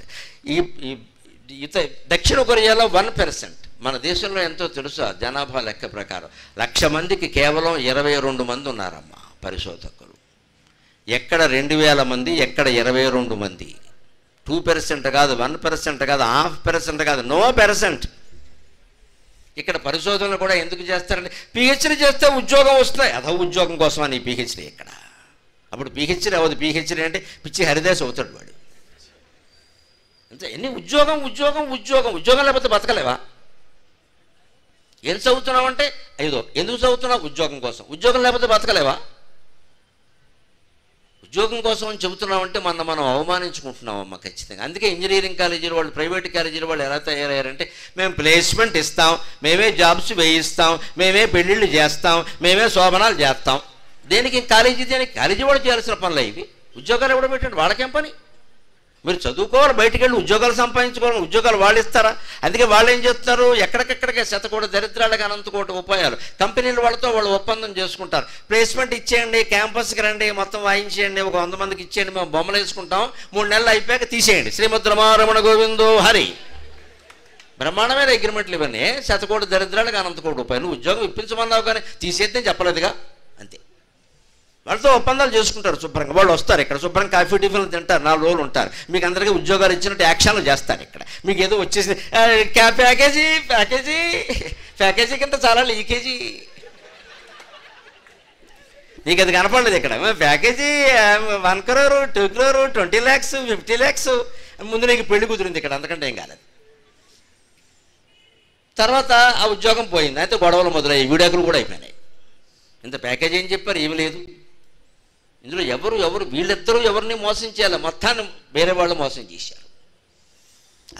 Speaker 1: దక్షిణ కొరియాలో 1%. మన దేశంలో ఎంతో తెలుసు జనాభా లెక్క ప్రకారం 1,00,000 మందికి కేవలం 22 మంది ఉన్నారమ్మా పరిశోధకులు. ఎక్కడ 2,000 మంది, ఎక్కడ 22 మంది. 2% కాదు, 1% కాదు, 0.5% కాదు, 0%. ఇక్కడ పరిశోధనలు కూడా ఎందుకు చేస్తారంటే పిహెచ్డీ చేస్తే ఉద్యోగం వస్తాయి. అదో ఉద్యోగం కోసం అని పిహెచ్డీ ఇక్కడ. అప్పుడు పిహెచ్డీ అవ్వదు. పిహెచ్డీ అంటే పిచ్చి హరిదాస్ అవుతాడు వాడు. అంతే. ఎన్ని ఉద్యోగం ఉద్యోగం ఉద్యోగం ఉద్యోగం లేకపోతే బతకలేవా? ఏం చదువుతున్నావు అంటే ఐదో. ఎందుకు చదువుతున్నావు? ఉద్యోగం కోసం. ఉద్యోగం లేకపోతే బతకలేవా? ఉద్యోగం కోసం అని చెబుతున్నామంటే మనం అవమానించుకుంటున్నామమ్మా ఖచ్చితంగా. అందుకే ఇంజనీరింగ్ కాలేజీల వాళ్ళు, ప్రైవేట్ కాలేజీల వాళ్ళు ఎలా తయారయ్యారంటే మేము ప్లేస్మెంట్ ఇస్తాం, మేమే జాబ్స్ వేయిస్తాం, మేమే పెళ్ళిళ్ళు చేస్తాం, మేమే శోభనాలు చేస్తాం. దేనికి కాలేజీ? దేనికి? కాలేజీ వాళ్ళు చేయాల్సిన పనులు ఇవి. ఉద్యోగాలు ఎవడో పెట్టండి, వాళ్ళకేం పని? మీరు చదువుకోవాలి, బయటికి వెళ్ళి ఉద్యోగాలు సంపాదించుకోవాలి. ఉద్యోగాలు వాళ్ళు ఇస్తారా? అందుకే వాళ్ళు ఏం చేస్తారు, ఎక్కడికెక్కడికే శతకోటి దరిద్రాలకు అనంతకోటి ఉపాయాలు. కంపెనీలు వాళ్ళతో వాళ్ళు ఒప్పందం చేసుకుంటారు. ప్లేస్మెంట్ ఇచ్చేయండి, క్యాంపస్కి రండి, మొత్తం వాయించేయండి, ఒక 100 మందికి ఇచ్చేయండి, మేము బొమ్మలు వేసుకుంటాం, 3 నెలలు అయిపోయాక తీసేయండి. శ్రీమద్ రమారమణ గోవిందో హరి. బ్రహ్మాండమైన అగ్రిమెంట్లు ఇవన్నీ. శతకోటి దరిద్రాలకు అనంతకోటి ఉపాయాలు. ఉద్యోగం ఇప్పించమన్నావు కానీ తీసేద్దని చెప్పలేదుగా. అంతే. వాళ్ళతో ఒప్పందాలు చేసుకుంటారు శుభ్రంగా. వాళ్ళు వస్తారు ఇక్కడ, శుభ్రంగా కాఫీ టిఫిన్లు తింటారు, 4 రోజులు ఉంటారు. మీకు అందరికీ ఉద్యోగాలు ఇచ్చినట్టు యాక్షన్లు చేస్తారు ఇక్కడ. మీకు ఏదో వచ్చేసి ప్యాకేజీ ప్యాకేజీ ప్యాకేజీ కింద చాలా లీకేజీ. నీకు అది కనపడలేదు ఇక్కడ. Package 1 crore, 2 crore, 20 lakhs, 50 lakhs. ముందు నీకు పెళ్లి కుదిరింది ఇక్కడ, అంతకంటే ఏం కాలేదు. తర్వాత ఆ ఉద్యోగం పోయింది. అయితే గొడవలు మొదలయ్యాయి, విడాకులు కూడా అయిపోయినాయి. ఇంత ప్యాకేజీ ఏం చెప్పారు? ఏమి లేదు. ఇందులో ఎవరు వీళ్ళిద్దరూ ఎవరిని మోసం చేయాలి? మొత్తాన్ని వేరే వాళ్ళు మోసం చేశారు.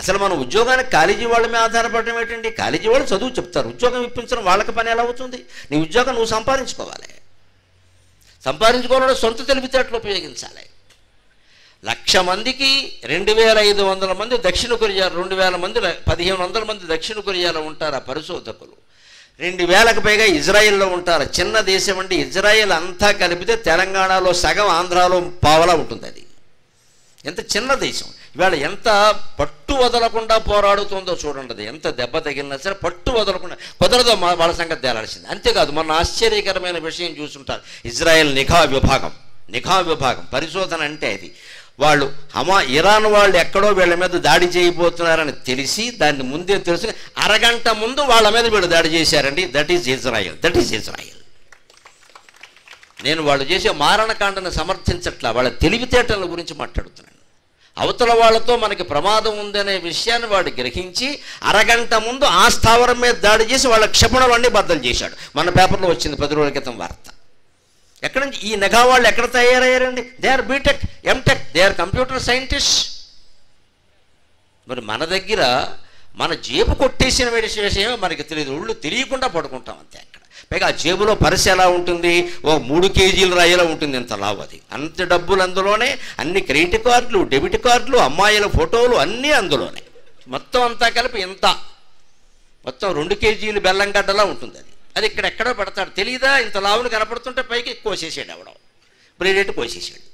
Speaker 1: అసలు మనం ఉద్యోగానికి కాలేజీ వాళ్ళ మీద ఆధారపడడం ఏంటండి? కాలేజీ వాళ్ళు చదువు చెప్తారు, ఉద్యోగం ఇప్పించడం వాళ్ళకి పని ఎలా అవుతుంది? నీ ఉద్యోగం నువ్వు సంపాదించుకోవాలి. సంపాదించుకోవాలంటే సొంత తెలివితేటలు ఉపయోగించాలి. 1,00,000 మందికి 2,500 మంది దక్షిణ కొరియా, 2,000 మంది 1,500 మంది దక్షిణ కొరియాలో ఉంటారు ఆ పరిశోధకులు. 2,000కు పైగా ఇజ్రాయిల్లో ఉంటారు. చిన్న దేశం అండి. ఇజ్రాయిల్ అంతా కలిపితే తెలంగాణలో సగం, ఆంధ్రాలో పావలా ఉంటుంది. అది ఎంత చిన్న దేశం. ఇవాళ ఎంత పట్టు వదలకుండా పోరాడుతుందో చూడండి. అది ఎంత దెబ్బ తగిలినా సరే పట్టు వదలకుండా కుదరదో వాళ్ళ సంగతి తేలాల్సింది. అంతేకాదు, మొన్న ఆశ్చర్యకరమైన విషయం చూస్తుంటారు. ఇజ్రాయెల్ నిఘా విభాగం పరిశోధన అంటే అది. వాళ్ళు ఇరాన్ వాళ్ళు ఎక్కడో వీళ్ళ మీద దాడి చేయబోతున్నారని తెలిసి, దాన్ని ముందే తెలుసుకుని అరగంట ముందు వాళ్ళ మీద వీళ్ళు దాడి చేశారండి. That is Israel. నేను వాళ్ళు చేసే మారణకాండను సమర్థించట్లా, వాళ్ళ తెలివితేటల గురించి మాట్లాడుతున్నాను. అవతల వాళ్ళతో మనకి ప్రమాదం ఉందనే విషయాన్ని వాడు గ్రహించి అరగంట ముందు ఆ స్థావరం మీద దాడి చేసి వాళ్ళ క్షిపణులన్నీ బద్దలు చేశాడు. మన పేపర్లో వచ్చింది 10 రోజుల క్రితం వార్త. ఎక్కడి నుంచి ఈ నిఘా వాళ్ళు ఎక్కడ తయారయ్యారండి? They are B Tech, M Tech, they are computer scientist. మరి మన దగ్గర మన జేబు కొట్టేసిన విషయం మనకి తెలియదు. ఒళ్ళు తెలియకుండా పడుకుంటాం అంతే. అక్కడ పైగా ఆ జేబులో పర్స్ ఎలా ఉంటుంది? 3 kgs రాయిలా ఉంటుంది, ఎంత లావు అది. అంత డబ్బులు అందులోనే, అన్ని క్రెడిట్ కార్డులు, డెబిట్ కార్డులు, అమ్మాయిల ఫోటోలు అన్నీ అందులోనే. మొత్తం అంతా కలిపి ఇంత, మొత్తం 2 kgs బెల్లం గడ్డలా ఉంటుంది అది. అది ఇక్కడ ఎక్కడో పెడతాడు, తెలియదా? ఇంత లావును కనపడుతుంటే పైకి కోసేసాడు ఎవడో, బ్రేడెట్ కోసేసాడు.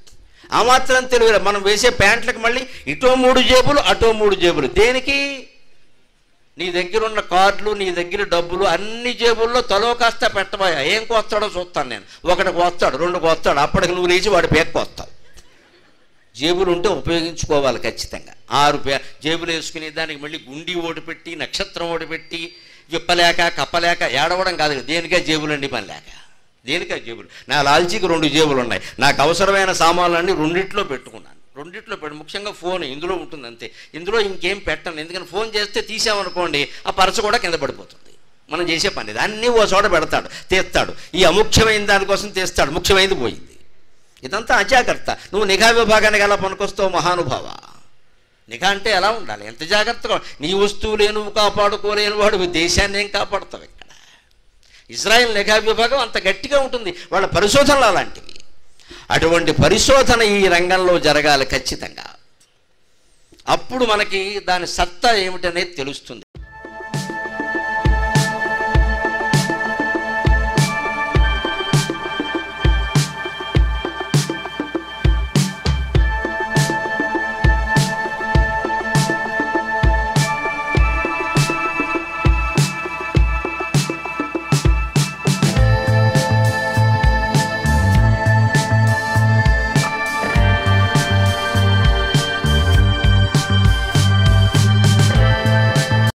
Speaker 1: ఆ మాత్రం తెలియదు. మనం వేసే ప్యాంట్లకు మళ్ళీ ఇటో 3 జేబులు, అటో 3 జేబులు. దేనికి? నీ దగ్గర ఉన్న కార్డులు, నీ దగ్గర డబ్బులు అన్ని జేబుల్లో తలో కాస్త పెట్టబోయా. ఏం కోస్తాడో చూస్తాను నేను. 1 కోస్తాడు, 2 కోస్తాడు. అప్పటికి నువ్వు లేచి వాడి పేరు కోస్తావు. జేబులు ఉంటే ఉపయోగించుకోవాలి ఖచ్చితంగా. 6 జేబులు వేసుకునే దానికి మళ్ళీ గుండి ఓడి పెట్టి, నక్షత్రం ఓడి పెట్టి, విప్పలేక కప్పలేక ఏడవడం కాదు. దేనికే జేబులండి, పని లేక. దేనికే జేబులు? నా లాల్చీకి 2 జేబులు ఉన్నాయి. నాకు అవసరమైన సామాన్లన్నీ 2 పెట్టుకున్నాను. 2 పెట్టి, ముఖ్యంగా ఫోన్ ఇందులో ఉంటుంది అంతే. ఇందులో ఇంకేం పెట్టను. ఎందుకంటే ఫోన్ చేస్తే తీసామనుకోండి ఆ పర్సు కూడా కింద పడిపోతుంది. మనం చేసే పని అన్నీ ఓ చోట పెడతాడు, తీస్తాడు. ఈ అముఖ్యమైన దానికోసం తీస్తాడు, ముఖ్యమైనది పోయింది. ఇదంతా అజాగ్రత్త. నువ్వు నిఘా విభాగానికి ఎలా పనికొస్తావు మహానుభావ? నిఘా అంటే ఎలా ఉండాలి, ఎంత జాగ్రత్తగా. నీ వస్తువులే నువ్వు కాపాడుకోలేని వాడు దేశాన్ని ఏం కాపాడుతావు? ఇక్కడ ఇజ్రాయెల్ నిఘా విభాగం అంత గట్టిగా ఉంటుంది, వాళ్ళ పరిశోధనలు అలాంటివి. అటువంటి పరిశోధన ఈ రంగంలో జరగాలి ఖచ్చితంగా. అప్పుడు మనకి దాని సత్తా ఏమిటనేది తెలుస్తుంది.